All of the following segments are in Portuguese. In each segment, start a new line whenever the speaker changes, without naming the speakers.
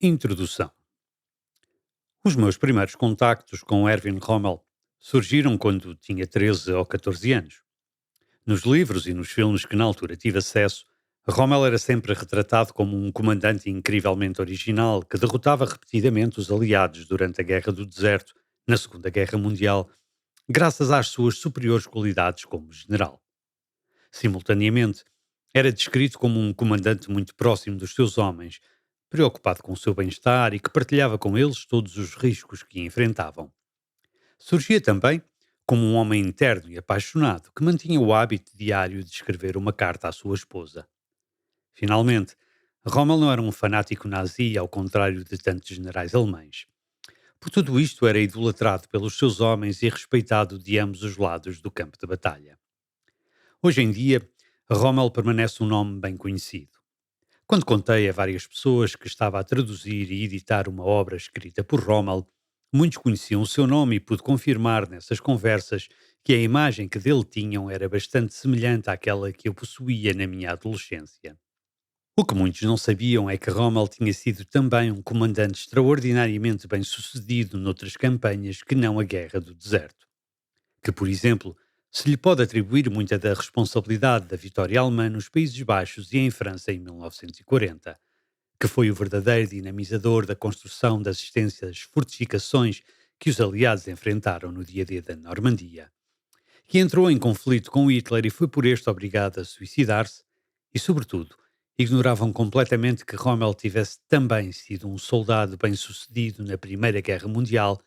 Introdução. Os meus primeiros contactos com Erwin Rommel surgiram quando tinha 13 ou 14 anos. Nos livros e nos filmes que na altura tive acesso, Rommel era sempre retratado como um comandante incrivelmente original que derrotava repetidamente os aliados durante a Guerra do Deserto, na Segunda Guerra Mundial, graças às suas superiores qualidades como general. Simultaneamente, era descrito como um comandante muito próximo dos seus homens, preocupado com o seu bem-estar e que partilhava com eles todos os riscos que enfrentavam. Surgia também como um homem interno e apaixonado que mantinha o hábito diário de escrever uma carta à sua esposa. Finalmente, Rommel não era um fanático nazi, ao contrário de tantos generais alemães. Por tudo isto, era idolatrado pelos seus homens e respeitado de ambos os lados do campo de batalha. Hoje em dia, Rommel permanece um nome bem conhecido. Quando contei a várias pessoas que estava a traduzir e editar uma obra escrita por Rommel, muitos conheciam o seu nome e pude confirmar nessas conversas que a imagem que dele tinham era bastante semelhante àquela que eu possuía na minha adolescência. O que muitos não sabiam é que Rommel tinha sido também um comandante extraordinariamente bem-sucedido noutras campanhas que não a Guerra do Deserto, que, por exemplo, se lhe pode atribuir muita da responsabilidade da vitória alemã nos Países Baixos e em França em 1940, que foi o verdadeiro dinamizador da construção da assistência das fortificações que os aliados enfrentaram no dia D da Normandia, que entrou em conflito com Hitler e foi por este obrigado a suicidar-se, e, sobretudo, ignoravam completamente que Rommel tivesse também sido um soldado bem-sucedido na Primeira Guerra Mundial,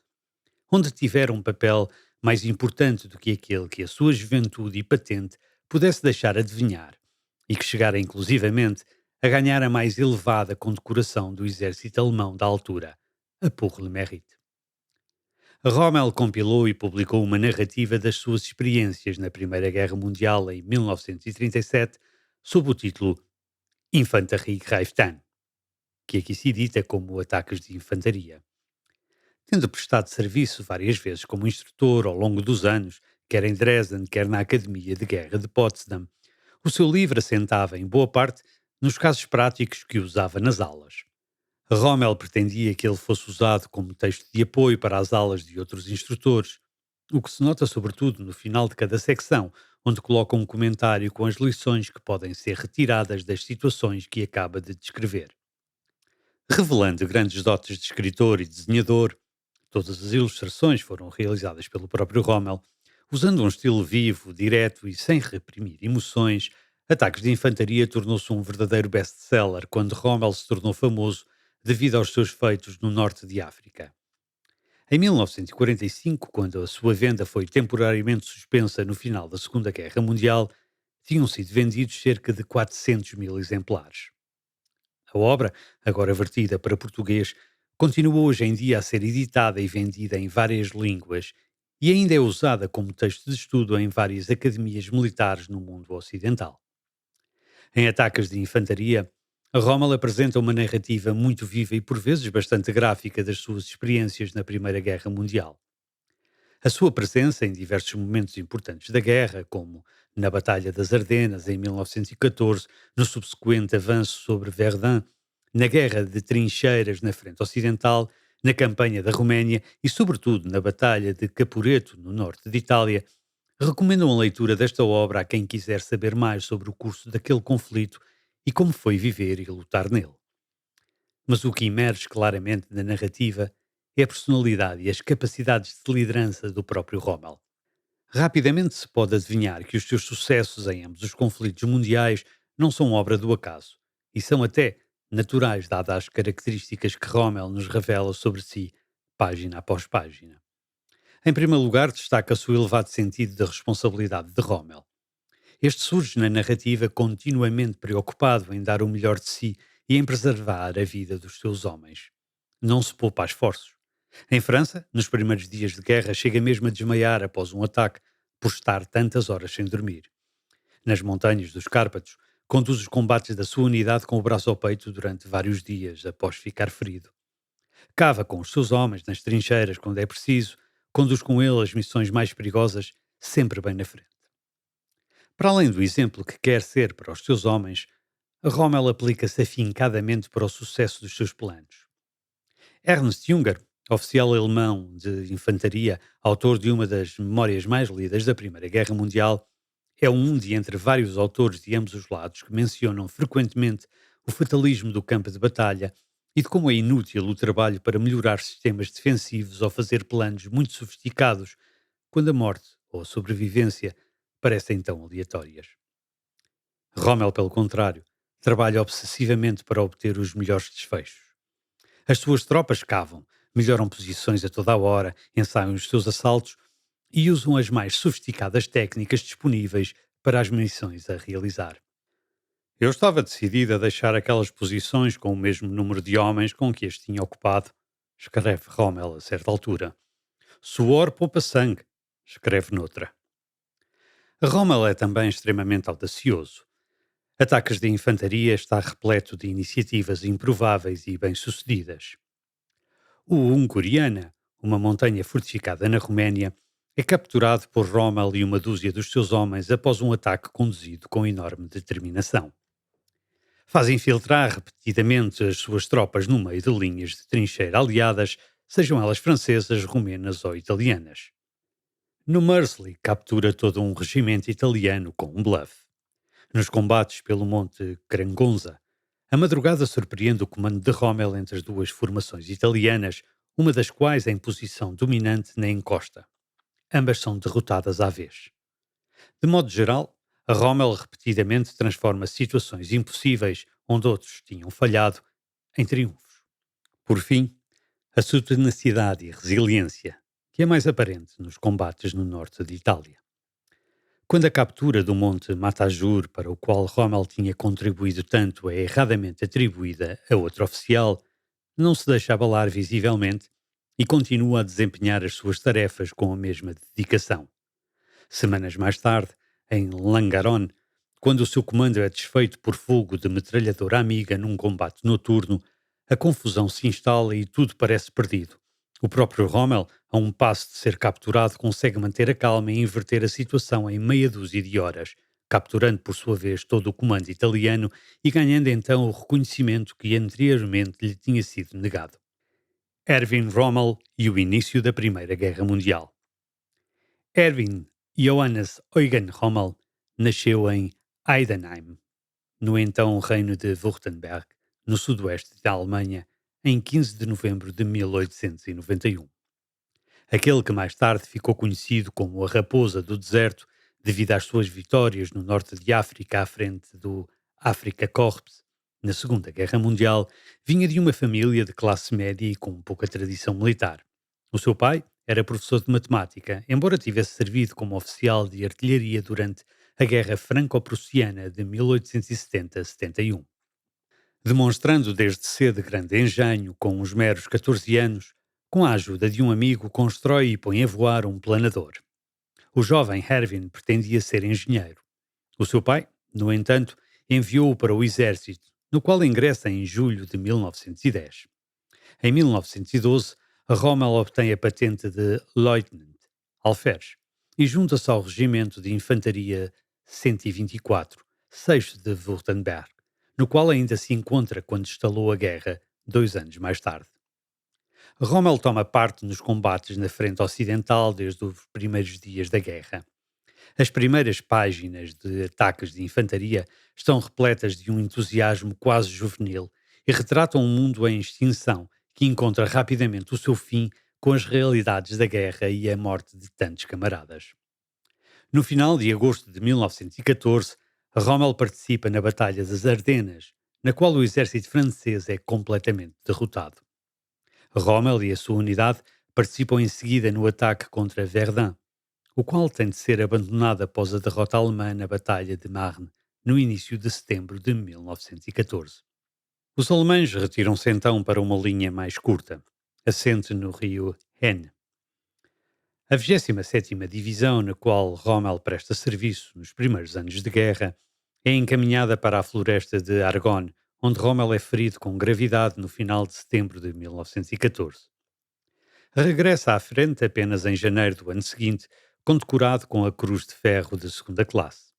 onde tivera um papel mais importante do que aquele que a sua juventude e patente pudesse deixar adivinhar, e que chegara inclusivamente a ganhar a mais elevada condecoração do exército alemão da altura, a Pour le Mérite. Rommel compilou e publicou uma narrativa das suas experiências na Primeira Guerra Mundial em 1937, sob o título Infanterie greift an, que aqui se edita como Ataques de Infantaria. Tendo prestado serviço várias vezes como instrutor ao longo dos anos, quer em Dresden, quer na Academia de Guerra de Potsdam, o seu livro assentava, em boa parte, nos casos práticos que usava nas aulas. Rommel pretendia que ele fosse usado como texto de apoio para as aulas de outros instrutores, o que se nota sobretudo no final de cada secção, onde coloca um comentário com as lições que podem ser retiradas das situações que acaba de descrever. Revelando grandes dotes de escritor e desenhador, todas as ilustrações foram realizadas pelo próprio Rommel, usando um estilo vivo, direto e sem reprimir emoções. Ataques de Infantaria tornou-se um verdadeiro best-seller quando Rommel se tornou famoso devido aos seus feitos no norte de África. Em 1945, quando a sua venda foi temporariamente suspensa no final da Segunda Guerra Mundial, tinham sido vendidos cerca de 400 mil exemplares. A obra, agora vertida para português, continua hoje em dia a ser editada e vendida em várias línguas e ainda é usada como texto de estudo em várias academias militares no mundo ocidental. Em Ataques de Infantaria, Rommel apresenta uma narrativa muito viva e por vezes bastante gráfica das suas experiências na Primeira Guerra Mundial. A sua presença em diversos momentos importantes da guerra, como na Batalha das Ardenas em 1914, no subsequente avanço sobre Verdun, na Guerra de Trincheiras na Frente Ocidental, na campanha da Roménia e, sobretudo, na Batalha de Capureto, no norte de Itália, recomendam a leitura desta obra a quem quiser saber mais sobre o curso daquele conflito e como foi viver e lutar nele. Mas o que emerge claramente na narrativa é a personalidade e as capacidades de liderança do próprio Rommel. Rapidamente se pode adivinhar que os seus sucessos em ambos os conflitos mundiais não são obra do acaso e são até naturais, dadas as características que Rommel nos revela sobre si, página após página. Em primeiro lugar, destaca-se o elevado sentido da responsabilidade de Rommel. Este surge na narrativa continuamente preocupado em dar o melhor de si e em preservar a vida dos seus homens. Não se poupa a esforços. Em França, nos primeiros dias de guerra, chega mesmo a desmaiar após um ataque por estar tantas horas sem dormir. Nas montanhas dos Cárpatos, conduz os combates da sua unidade com o braço ao peito durante vários dias após ficar ferido. Cava com os seus homens nas trincheiras quando é preciso, conduz com ele as missões mais perigosas, sempre bem na frente. Para além do exemplo que quer ser para os seus homens, Rommel aplica-se afincadamente para o sucesso dos seus planos. Ernst Junger, oficial alemão de infantaria, autor de uma das memórias mais lidas da Primeira Guerra Mundial, é um de entre vários autores de ambos os lados que mencionam frequentemente o fatalismo do campo de batalha e de como é inútil o trabalho para melhorar sistemas defensivos ou fazer planos muito sofisticados, quando a morte ou a sobrevivência parecem tão aleatórias. Rommel, pelo contrário, trabalha obsessivamente para obter os melhores desfechos. As suas tropas cavam, melhoram posições a toda a hora, ensaiam os seus assaltos e usam as mais sofisticadas técnicas disponíveis para as missões a realizar. Eu estava decidido a deixar aquelas posições com o mesmo número de homens com que as tinha ocupado, escreve Rommel a certa altura. Suor poupa sangue, escreve noutra. Rommel é também extremamente audacioso. Ataques de infantaria está repleto de iniciativas improváveis e bem-sucedidas. O Unguriana, uma montanha fortificada na Roménia, é capturado por Rommel e uma dúzia dos seus homens após um ataque conduzido com enorme determinação. Faz infiltrar repetidamente as suas tropas no meio de linhas de trincheira aliadas, sejam elas francesas, romenas ou italianas. No Mersey, captura todo um regimento italiano com um bluff. Nos combates pelo Monte Grangonza, a madrugada surpreende o comando de Rommel entre as duas formações italianas, uma das quais em posição dominante na encosta. Ambas são derrotadas à vez. De modo geral, a Rommel repetidamente transforma situações impossíveis, onde outros tinham falhado, em triunfos. Por fim, a sua tenacidade e resiliência, que é mais aparente nos combates no norte de Itália. Quando a captura do Monte Matajur, para o qual Rommel tinha contribuído tanto, é erradamente atribuída a outro oficial, não se deixa abalar visivelmente e continua a desempenhar as suas tarefas com a mesma dedicação. Semanas mais tarde, em Langaron, quando o seu comando é desfeito por fogo de metralhadora amiga num combate noturno, a confusão se instala e tudo parece perdido. O próprio Rommel, a um passo de ser capturado, consegue manter a calma e inverter a situação em meia dúzia de horas, capturando por sua vez todo o comando italiano e ganhando então o reconhecimento que anteriormente lhe tinha sido negado. Erwin Rommel e o início da Primeira Guerra Mundial. Erwin Johannes Eugen Rommel nasceu em Heidenheim, no então Reino de Württemberg, no sudoeste da Alemanha, em 15 de novembro de 1891. Aquele que mais tarde ficou conhecido como a Raposa do Deserto, devido às suas vitórias no norte de África à frente do Afrika Korps na Segunda Guerra Mundial, vinha de uma família de classe média e com pouca tradição militar. O seu pai era professor de matemática, embora tivesse servido como oficial de artilharia durante a Guerra Franco-Prussiana de 1870-71. Demonstrando desde cedo grande engenho, com uns meros 14 anos, com a ajuda de um amigo, constrói e põe a voar um planador. O jovem Erwin pretendia ser engenheiro. O seu pai, no entanto, enviou-o para o exército, no qual ingressa em julho de 1910. Em 1912, Rommel obtém a patente de Leutnant, alferes, e junta-se ao regimento de infantaria 124, 6 de Württemberg, no qual ainda se encontra quando estalou a guerra, 2 anos mais tarde. Rommel toma parte nos combates na frente ocidental desde os primeiros dias da guerra. As primeiras páginas de ataques de infantaria estão repletas de um entusiasmo quase juvenil e retratam um mundo em extinção que encontra rapidamente o seu fim com as realidades da guerra e a morte de tantos camaradas. No final de agosto de 1914, Rommel participa na Batalha das Ardenas, na qual o exército francês é completamente derrotado. Rommel e a sua unidade participam em seguida no ataque contra Verdun, o qual tem de ser abandonado após a derrota alemã na Batalha de Marne, no início de setembro de 1914. Os alemães retiram-se então para uma linha mais curta, assente no rio Haine. A 27ª Divisão, na qual Rommel presta serviço nos primeiros anos de guerra, é encaminhada para a floresta de Argonne, onde Rommel é ferido com gravidade no final de setembro de 1914. Regressa à frente apenas em janeiro do ano seguinte, condecorado com a Cruz de Ferro de segunda classe.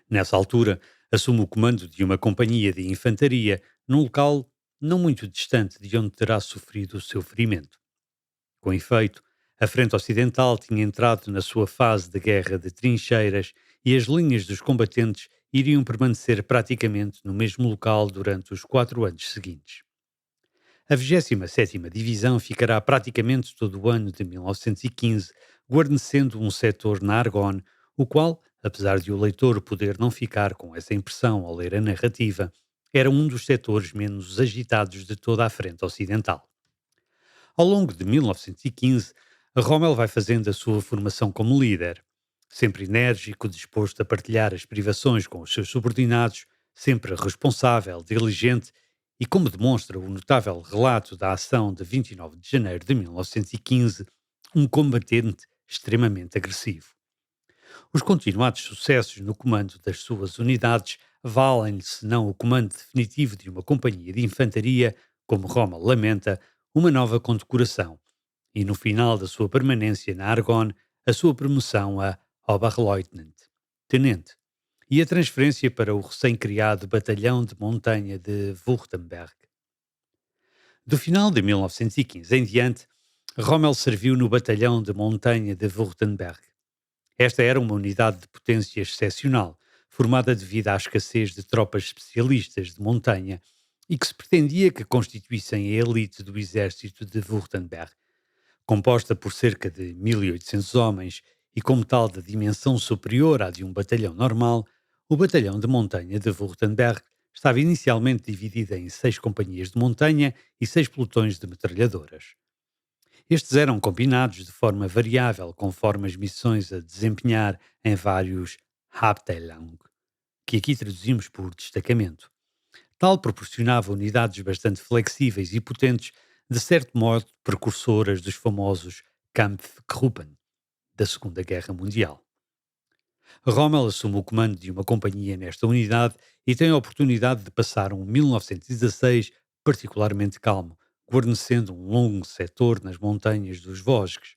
Nessa altura, assume o comando de uma companhia de infantaria num local não muito distante de onde terá sofrido o seu ferimento. Com efeito, a frente ocidental tinha entrado na sua fase de guerra de trincheiras e as linhas dos combatentes iriam permanecer praticamente no mesmo local durante os 4 anos seguintes. A 27ª Divisão ficará praticamente todo o ano de 1915 guarnecendo um setor na Argonne, o qual, apesar de o leitor poder não ficar com essa impressão ao ler a narrativa, era um dos setores menos agitados de toda a frente ocidental. Ao longo de 1915, Rommel vai fazendo a sua formação como líder. Sempre enérgico, disposto a partilhar as privações com os seus subordinados, sempre responsável, diligente e, como demonstra o notável relato da ação de 29 de janeiro de 1915, um combatente extremamente agressivo. Os continuados sucessos no comando das suas unidades valem-lhe, se não o comando definitivo de uma companhia de infantaria, como Rommel lamenta, uma nova condecoração, e no final da sua permanência na Argonne, a sua promoção a Oberleutnant, tenente, e a transferência para o recém-criado Batalhão de Montanha de Württemberg. Do final de 1915 em diante, Rommel serviu no Batalhão de Montanha de Württemberg. Esta era uma unidade de potência excepcional, formada devido à escassez de tropas especialistas de montanha e que se pretendia que constituíssem a elite do exército de Württemberg. Composta por cerca de 1.800 homens e como tal de dimensão superior à de um batalhão normal, o batalhão de montanha de Württemberg estava inicialmente dividido em 6 companhias de montanha e 6 pelotões de metralhadoras. Estes eram combinados de forma variável conforme as missões a desempenhar em vários Abteilung, que aqui traduzimos por destacamento. Tal proporcionava unidades bastante flexíveis e potentes, de certo modo precursoras dos famosos Kampfgruppen da Segunda Guerra Mundial. Rommel assume o comando de uma companhia nesta unidade e tem a oportunidade de passar um 1916 particularmente calmo, guarnecendo um longo setor nas montanhas dos Vosges.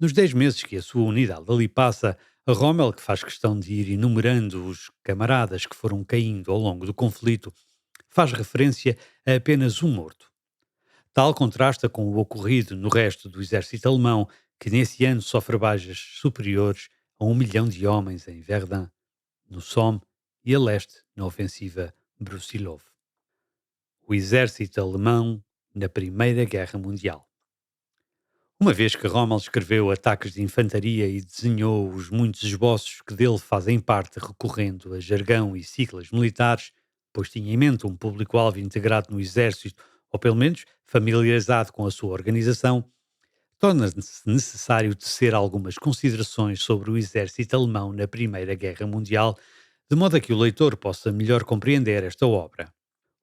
Nos 10 meses que a sua unidade ali passa, a Rommel, que faz questão de ir enumerando os camaradas que foram caindo ao longo do conflito, faz referência a apenas um morto. Tal contrasta com o ocorrido no resto do exército alemão, que nesse ano sofre baixas superiores a 1 milhão de homens em Verdun, no Somme e a leste, na ofensiva Brusilov. O exército alemão na Primeira Guerra Mundial. Uma vez que Rommel escreveu ataques de infantaria e desenhou os muitos esboços que dele fazem parte recorrendo a jargão e siglas militares, pois tinha em mente um público-alvo integrado no exército, ou pelo menos familiarizado com a sua organização, torna-se necessário tecer algumas considerações sobre o exército alemão na Primeira Guerra Mundial, de modo a que o leitor possa melhor compreender esta obra.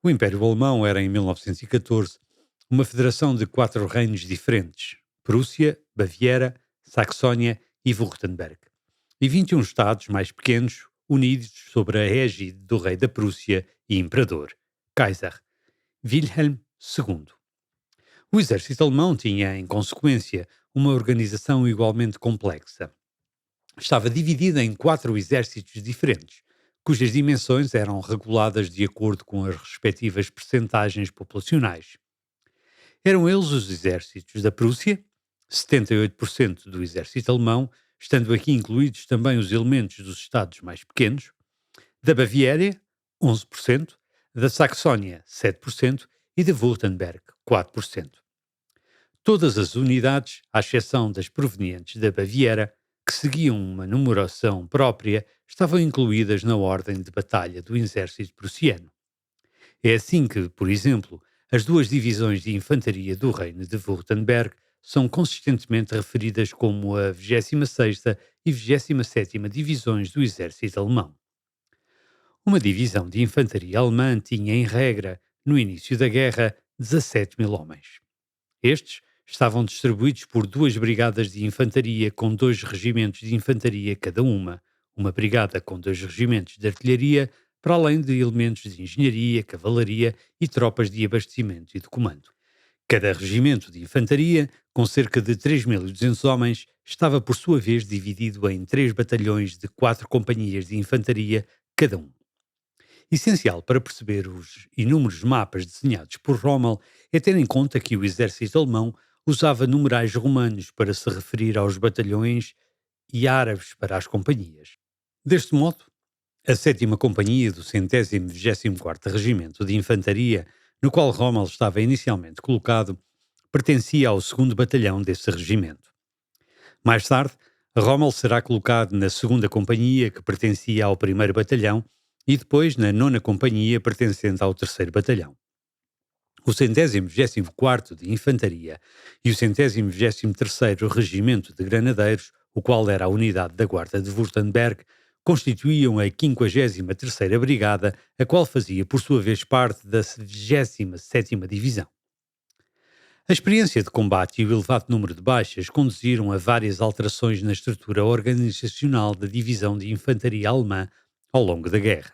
O Império Alemão era, em 1914, uma federação de 4 reinos diferentes: Prússia, Baviera, Saxónia e Württemberg, e 21 estados mais pequenos, unidos sob a égide do rei da Prússia e imperador, Kaiser Wilhelm II. O exército alemão tinha, em consequência, uma organização igualmente complexa. Estava dividida em 4 exércitos diferentes, cujas dimensões eram reguladas de acordo com as respectivas percentagens populacionais. Eram eles os exércitos da Prússia, 78% do exército alemão, estando aqui incluídos também os elementos dos estados mais pequenos, da Baviera, 11%, da Saxónia, 7% e de Württemberg, 4%. Todas as unidades, à exceção das provenientes da Baviera, que seguiam uma numeração própria, estavam incluídas na ordem de batalha do exército prussiano. É assim que, por exemplo, as 2 divisões de infantaria do Reino de Württemberg são consistentemente referidas como a 26ª e 27ª divisões do exército alemão. Uma divisão de infantaria alemã tinha, em regra, no início da guerra, 17.000 homens. Estes estavam distribuídos por 2 brigadas de infantaria com 2 regimentos de infantaria cada uma brigada com 2 regimentos de artilharia, para além de elementos de engenharia, cavalaria e tropas de abastecimento e de comando. Cada regimento de infantaria, com cerca de 3.200 homens, estava por sua vez dividido em 3 batalhões de 4 companhias de infantaria cada um. Essencial para perceber os inúmeros mapas desenhados por Rommel é ter em conta que o exército alemão usava numerais romanos para se referir aos batalhões e árabes para as companhias. Deste modo, a sétima Companhia do 124º Regimento de Infantaria, no qual Rommel estava inicialmente colocado, pertencia ao segundo batalhão desse regimento. Mais tarde, Rommel será colocado na segunda Companhia, que pertencia ao primeiro batalhão, e depois na nona Companhia, pertencente ao terceiro batalhão. O 124º de Infantaria e o 123º Regimento de Granadeiros, o qual era a unidade da Guarda de Württemberg, constituíam a 53ª Brigada, a qual fazia por sua vez parte da 27ª Divisão. A experiência de combate e o elevado número de baixas conduziram a várias alterações na estrutura organizacional da Divisão de Infantaria Alemã ao longo da guerra.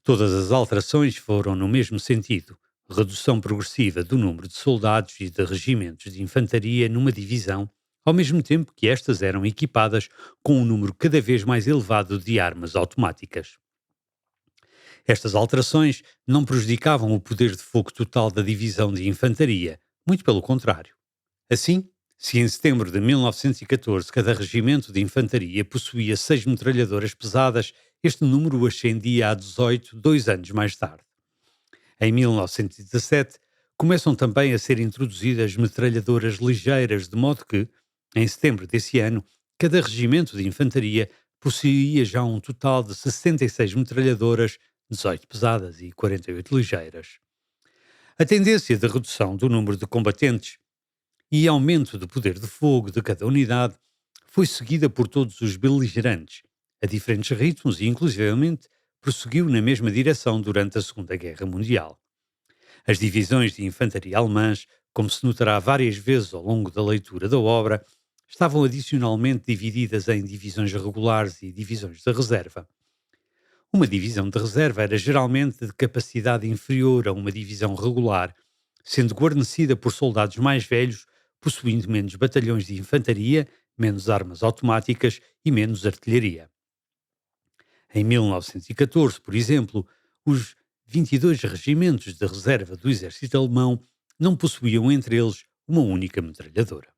Todas as alterações foram no mesmo sentido: redução progressiva do número de soldados e de regimentos de infantaria numa divisão, ao mesmo tempo que estas eram equipadas com um número cada vez mais elevado de armas automáticas. Estas alterações não prejudicavam o poder de fogo total da divisão de infantaria, muito pelo contrário. Assim, se em setembro de 1914 cada regimento de infantaria possuía 6 metralhadoras pesadas, este número ascendia a 18 2 anos mais tarde. Em 1917, começam também a ser introduzidas metralhadoras ligeiras, de modo que, em setembro desse ano, cada regimento de infantaria possuía já um total de 66 metralhadoras, 18 pesadas e 48 ligeiras. A tendência de redução do número de combatentes e aumento do poder de fogo de cada unidade foi seguida por todos os beligerantes, a diferentes ritmos e, inclusivamente, prosseguiu na mesma direção durante a Segunda Guerra Mundial. As divisões de infantaria alemãs, como se notará várias vezes ao longo da leitura da obra, estavam adicionalmente divididas em divisões regulares e divisões de reserva. Uma divisão de reserva era geralmente de capacidade inferior a uma divisão regular, sendo guarnecida por soldados mais velhos, possuindo menos batalhões de infantaria, menos armas automáticas e menos artilharia. Em 1914, por exemplo, os 22 regimentos de reserva do exército alemão não possuíam entre eles uma única metralhadora.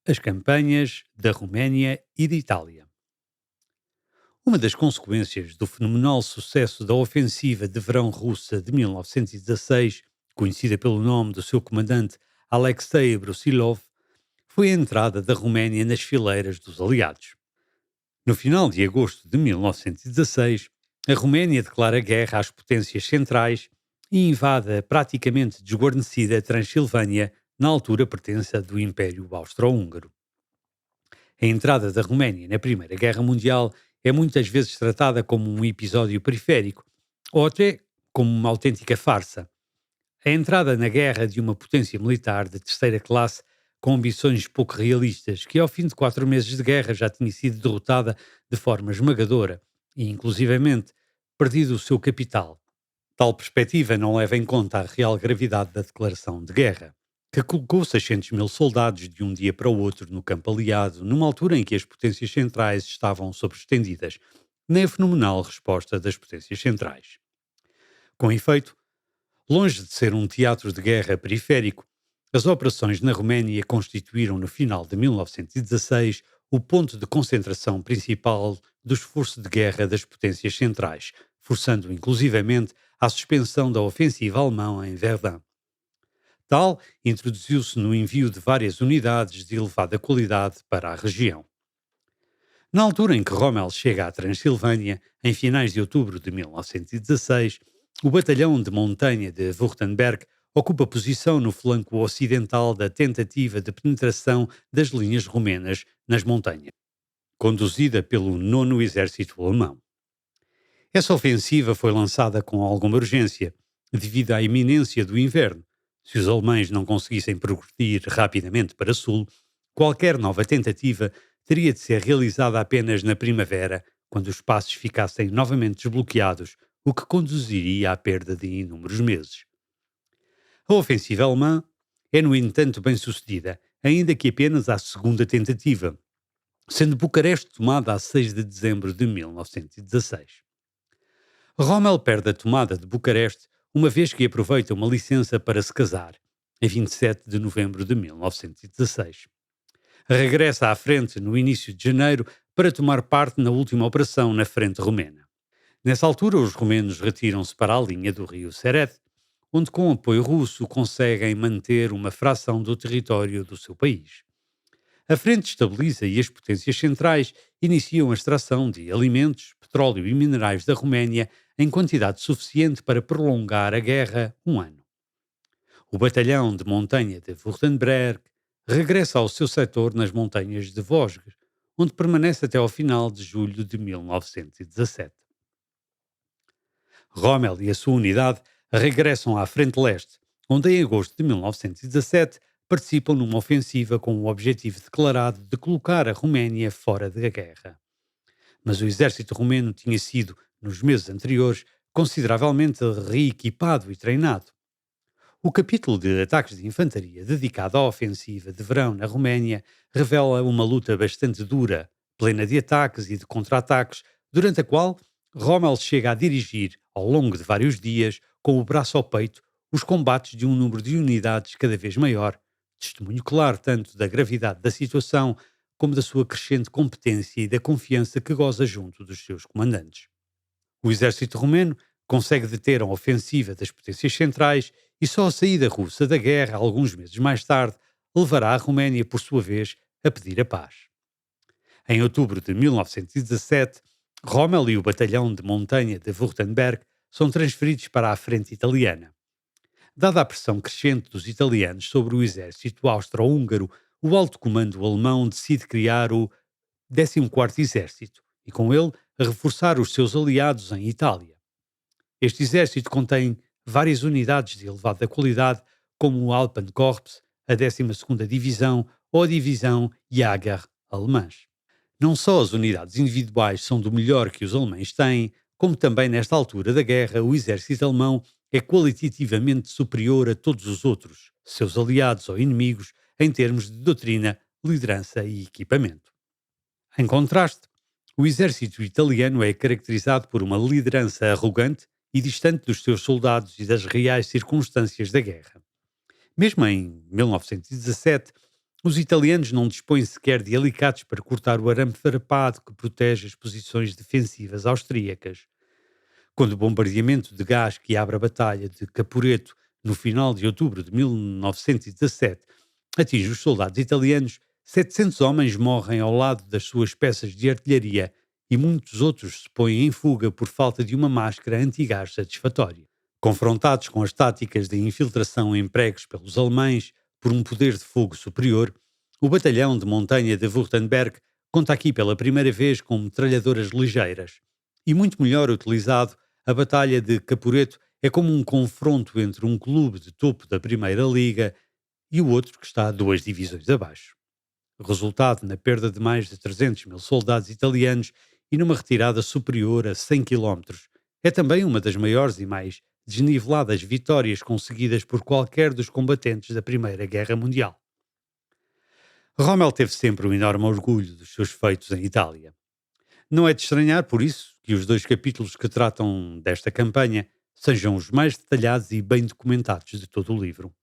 As campanhas da Roménia e de Itália. Uma das consequências do fenomenal sucesso da ofensiva de verão russa de 1916, conhecida pelo nome do seu comandante Alexei Brusilov, foi a entrada da Roménia nas fileiras dos aliados. No final de agosto de 1916, a Roménia declara guerra às potências centrais e invade a praticamente desguarnecida Transilvânia, na altura pertença do Império Austro-Húngaro. A entrada da Roménia na Primeira Guerra Mundial é muitas vezes tratada como um episódio periférico, ou até como uma autêntica farsa. A entrada na guerra de uma potência militar de terceira classe com ambições pouco realistas, que ao fim de 4 meses de guerra já tinha sido derrotada de forma esmagadora e, inclusivamente, perdido o seu capital. Tal perspectiva não leva em conta a real gravidade da declaração de guerra, que colocou 600 mil soldados de um dia para o outro no campo aliado, numa altura em que as potências centrais estavam sobreestendidas, nem a fenomenal resposta das potências centrais. Com efeito, longe de ser um teatro de guerra periférico, as operações na Roménia constituíram no final de 1916 o ponto de concentração principal do esforço de guerra das potências centrais, forçando inclusivamente a suspensão da ofensiva alemã em Verdun. Tal introduziu-se no envio de várias unidades de elevada qualidade para a região. Na altura em que Rommel chega à Transilvânia, em finais de outubro de 1916, o batalhão de montanha de Württemberg ocupa posição no flanco ocidental da tentativa de penetração das linhas romenas nas montanhas, conduzida pelo 9º Exército Alemão. Essa ofensiva foi lançada com alguma urgência, devido à iminência do inverno. Se os alemães não conseguissem progredir rapidamente para sul, qualquer nova tentativa teria de ser realizada apenas na primavera, quando os passos ficassem novamente desbloqueados, o que conduziria à perda de inúmeros meses. A ofensiva alemã é, no entanto, bem sucedida, ainda que apenas à segunda tentativa, sendo Bucareste tomada a 6 de dezembro de 1916. Rommel perde a tomada de Bucareste uma vez que aproveita uma licença para se casar, em 27 de novembro de 1916. Regressa à frente no início de janeiro para tomar parte na última operação na frente romena. Nessa altura, os romenos retiram-se para a linha do rio Seret, onde, com apoio russo, conseguem manter uma fração do território do seu país. A frente estabiliza e as potências centrais iniciam a extração de alimentos, petróleo e minerais da Roménia em quantidade suficiente para prolongar a guerra um ano. O batalhão de montanha de Württemberg regressa ao seu setor nas montanhas de Vosges, onde permanece até ao final de julho de 1917. Rommel e a sua unidade regressam à frente leste, onde em agosto de 1917 participam numa ofensiva com o objetivo declarado de colocar a Roménia fora da guerra. Mas o exército romeno tinha sido, nos meses anteriores, consideravelmente reequipado e treinado. O capítulo de ataques de infantaria dedicado à ofensiva de verão na Roménia revela uma luta bastante dura, plena de ataques e de contra-ataques, durante a qual Rommel chega a dirigir, ao longo de vários dias, com o braço ao peito, os combates de um número de unidades cada vez maior, testemunho claro tanto da gravidade da situação como da sua crescente competência e da confiança que goza junto dos seus comandantes. O exército romeno consegue deter a ofensiva das potências centrais e só a saída russa da guerra, alguns meses mais tarde, levará a Roménia, por sua vez, a pedir a paz. Em outubro de 1917, Rommel e o batalhão de montanha de Württemberg são transferidos para a frente italiana. Dada a pressão crescente dos italianos sobre o exército austro-húngaro, o alto comando alemão decide criar o 14º Exército e, com ele, reforçar os seus aliados em Itália. Este exército contém várias unidades de elevada qualidade, como o Alpenkorps, a 12ª Divisão ou a Divisão Jäger alemãs. Não só as unidades individuais são do melhor que os alemães têm, como também nesta altura da guerra o exército alemão é qualitativamente superior a todos os outros, seus aliados ou inimigos, em termos de doutrina, liderança e equipamento. Em contraste, o exército italiano é caracterizado por uma liderança arrogante e distante dos seus soldados e das reais circunstâncias da guerra. Mesmo em 1917, os italianos não dispõem sequer de alicates para cortar o arame farpado que protege as posições defensivas austríacas. Quando o bombardeamento de gás que abre a batalha de Caporetto no final de outubro de 1917 atinge os soldados italianos, 700 homens morrem ao lado das suas peças de artilharia e muitos outros se põem em fuga por falta de uma máscara antigás satisfatória. Confrontados com as táticas de infiltração empregues pelos alemães por um poder de fogo superior, o batalhão de montanha de Württemberg conta aqui pela primeira vez com metralhadoras ligeiras. E muito melhor utilizado, a Batalha de Caporetto é como um confronto entre um clube de topo da Primeira Liga e o outro que está 2 divisões abaixo. Resultado na perda de mais de 300 mil soldados italianos e numa retirada superior a 100 quilómetros. É também uma das maiores e mais desniveladas vitórias conseguidas por qualquer dos combatentes da Primeira Guerra Mundial. Rommel teve sempre um enorme orgulho dos seus feitos em Itália. Não é de estranhar, por isso, que os 2 capítulos que tratam desta campanha sejam os mais detalhados e bem documentados de todo o livro.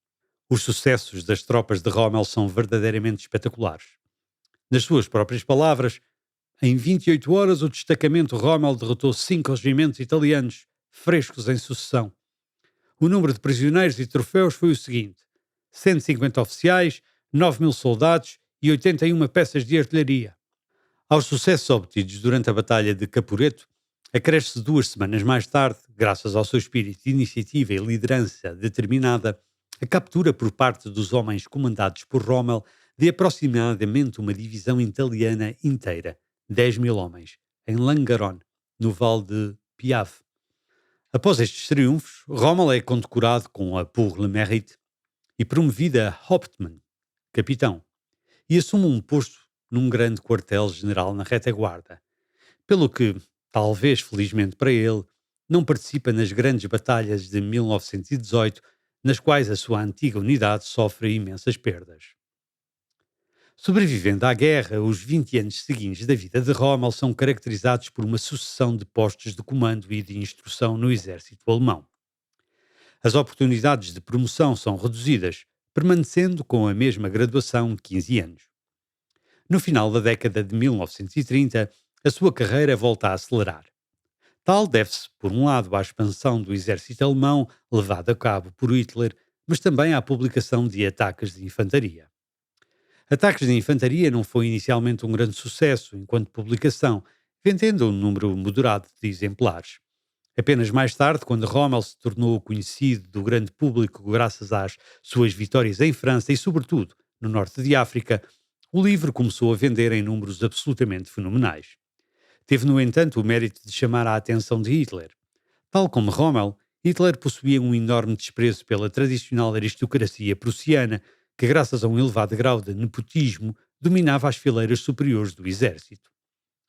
Os sucessos das tropas de Rommel são verdadeiramente espetaculares. Nas suas próprias palavras, em 28 horas o destacamento Rommel derrotou 5 regimentos italianos, frescos em sucessão. O número de prisioneiros e troféus foi o seguinte: 150 oficiais, 9 mil soldados e 81 peças de artilharia. Aos sucessos obtidos durante a Batalha de Caporetto, acresce 2 semanas mais tarde, graças ao seu espírito de iniciativa e liderança determinada, a captura por parte dos homens comandados por Rommel de aproximadamente uma divisão italiana inteira, 10 mil homens, em Langaron, no Vale de Piave. Após estes triunfos, Rommel é condecorado com a Pour le Mérite e promovido a Hauptmann, capitão, e assume um posto num grande quartel-general na retaguarda, pelo que, talvez felizmente para ele, não participa nas grandes batalhas de 1918, nas quais a sua antiga unidade sofre imensas perdas. Sobrevivendo à guerra, os 20 anos seguintes da vida de Rommel são caracterizados por uma sucessão de postos de comando e de instrução no exército alemão. As oportunidades de promoção são reduzidas, permanecendo com a mesma graduação de 15 anos. No final da década de 1930, a sua carreira volta a acelerar. Tal deve-se, por um lado, à expansão do exército alemão levada a cabo por Hitler, mas também à publicação de ataques de infantaria. Ataques de infantaria não foi inicialmente um grande sucesso enquanto publicação, vendendo um número moderado de exemplares. Apenas mais tarde, quando Rommel se tornou conhecido do grande público graças às suas vitórias em França e, sobretudo, no norte de África, o livro começou a vender em números absolutamente fenomenais. Teve, no entanto, o mérito de chamar a atenção de Hitler. Tal como Rommel, Hitler possuía um enorme desprezo pela tradicional aristocracia prussiana, que, graças a um elevado grau de nepotismo, dominava as fileiras superiores do exército.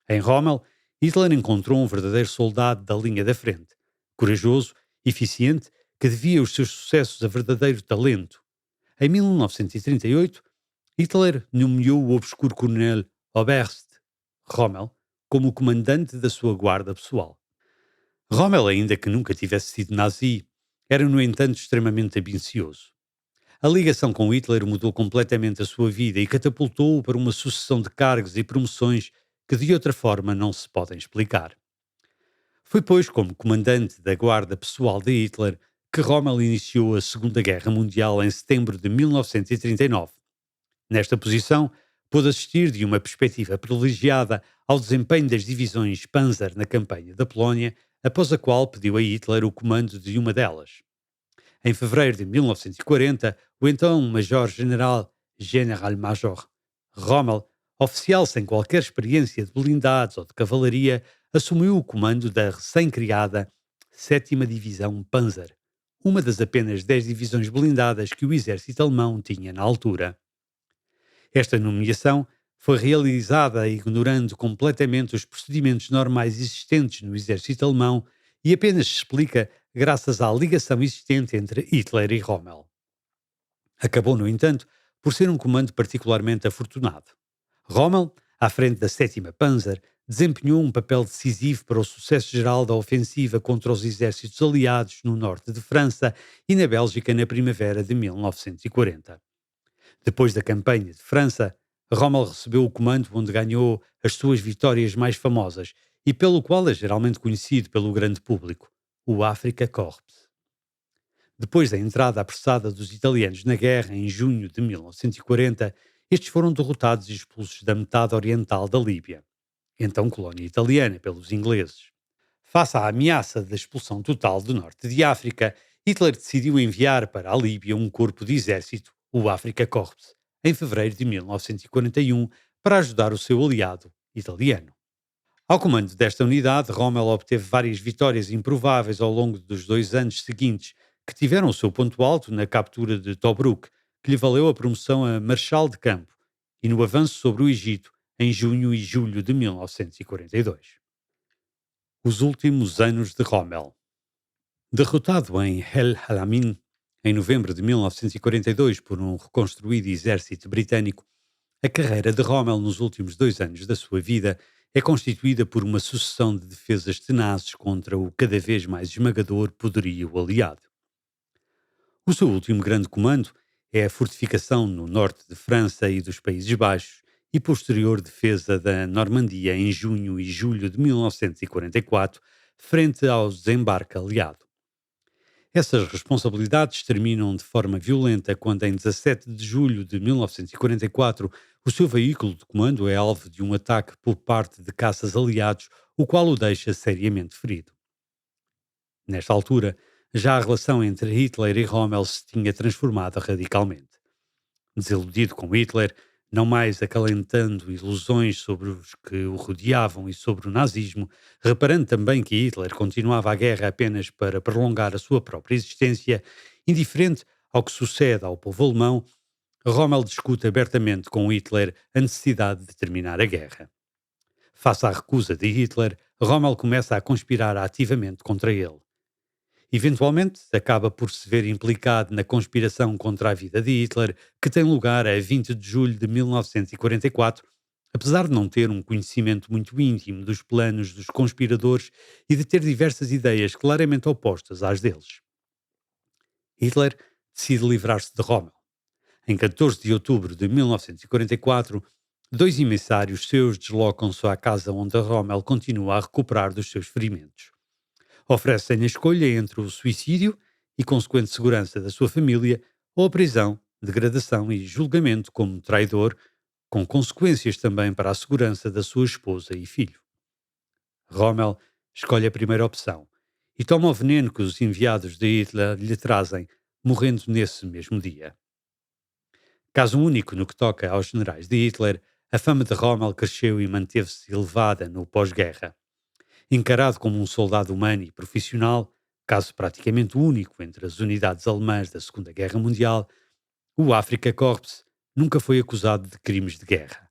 Em Rommel, Hitler encontrou um verdadeiro soldado da linha da frente, corajoso, eficiente, que devia os seus sucessos a verdadeiro talento. Em 1938, Hitler nomeou o obscuro coronel Oberst Rommel como o comandante da sua guarda pessoal. Rommel, ainda que nunca tivesse sido nazi, era, no entanto, extremamente ambicioso. A ligação com Hitler mudou completamente a sua vida e catapultou-o para uma sucessão de cargos e promoções que de outra forma não se podem explicar. Foi, pois, como comandante da guarda pessoal de Hitler que Rommel iniciou a Segunda Guerra Mundial em setembro de 1939. Nesta posição, pôde assistir de uma perspectiva privilegiada ao desempenho das divisões Panzer na campanha da Polónia, após a qual pediu a Hitler o comando de uma delas. Em fevereiro de 1940, o então Major-General General-Major Rommel, oficial sem qualquer experiência de blindados ou de cavalaria, assumiu o comando da recém-criada 7ª Divisão Panzer, uma das apenas 10 divisões blindadas que o exército alemão tinha na altura. Esta nomeação foi realizada ignorando completamente os procedimentos normais existentes no exército alemão e apenas se explica graças à ligação existente entre Hitler e Rommel. Acabou, no entanto, por ser um comando particularmente afortunado. Rommel, à frente da 7ª Panzer, desempenhou um papel decisivo para o sucesso geral da ofensiva contra os exércitos aliados no norte de França e na Bélgica na primavera de 1940. Depois da campanha de França, Rommel recebeu o comando onde ganhou as suas vitórias mais famosas e pelo qual é geralmente conhecido pelo grande público, o Afrika Korps. Depois da entrada apressada dos italianos na guerra em junho de 1940, estes foram derrotados e expulsos da metade oriental da Líbia, então colónia italiana pelos ingleses. Face à ameaça da expulsão total do norte de África, Hitler decidiu enviar para a Líbia um corpo de exército, o Afrika Korps, em fevereiro de 1941, para ajudar o seu aliado italiano. Ao comando desta unidade, Rommel obteve várias vitórias improváveis ao longo dos 2 anos seguintes, que tiveram o seu ponto alto na captura de Tobruk, que lhe valeu a promoção a marechal de campo, e no avanço sobre o Egito em junho e julho de 1942. Os últimos anos de Rommel. Derrotado em El Alamein em novembro de 1942 por um reconstruído exército britânico, a carreira de Rommel nos últimos 2 anos da sua vida é constituída por uma sucessão de defesas tenazes contra o cada vez mais esmagador poderio aliado. O seu último grande comando é a fortificação no norte de França e dos Países Baixos e posterior defesa da Normandia em junho e julho de 1944, frente ao desembarque aliado. Essas responsabilidades terminam de forma violenta quando, em 17 de julho de 1944, o seu veículo de comando é alvo de um ataque por parte de caças aliados, o qual o deixa seriamente ferido. Nesta altura, já a relação entre Hitler e Rommel se tinha transformado radicalmente. Desiludido com Hitler, não mais acalentando ilusões sobre os que o rodeavam e sobre o nazismo, reparando também que Hitler continuava a guerra apenas para prolongar a sua própria existência, indiferente ao que sucede ao povo alemão, Rommel discute abertamente com Hitler a necessidade de terminar a guerra. Face à recusa de Hitler, Rommel começa a conspirar ativamente contra ele. Eventualmente, acaba por se ver implicado na conspiração contra a vida de Hitler, que tem lugar a 20 de julho de 1944, apesar de não ter um conhecimento muito íntimo dos planos dos conspiradores e de ter diversas ideias claramente opostas às deles. Hitler decide livrar-se de Rommel. Em 14 de outubro de 1944, dois emissários seus deslocam-se à casa onde Rommel continua a recuperar dos seus ferimentos. Oferecem a escolha entre o suicídio e consequente segurança da sua família ou a prisão, degradação e julgamento como traidor, com consequências também para a segurança da sua esposa e filho. Rommel escolhe a primeira opção e toma o veneno que os enviados de Hitler lhe trazem, morrendo nesse mesmo dia. Caso único no que toca aos generais de Hitler, a fama de Rommel cresceu e manteve-se elevada no pós-guerra. Encarado como um soldado humano e profissional, caso praticamente único entre as unidades alemãs da Segunda Guerra Mundial, o Afrika Korps nunca foi acusado de crimes de guerra.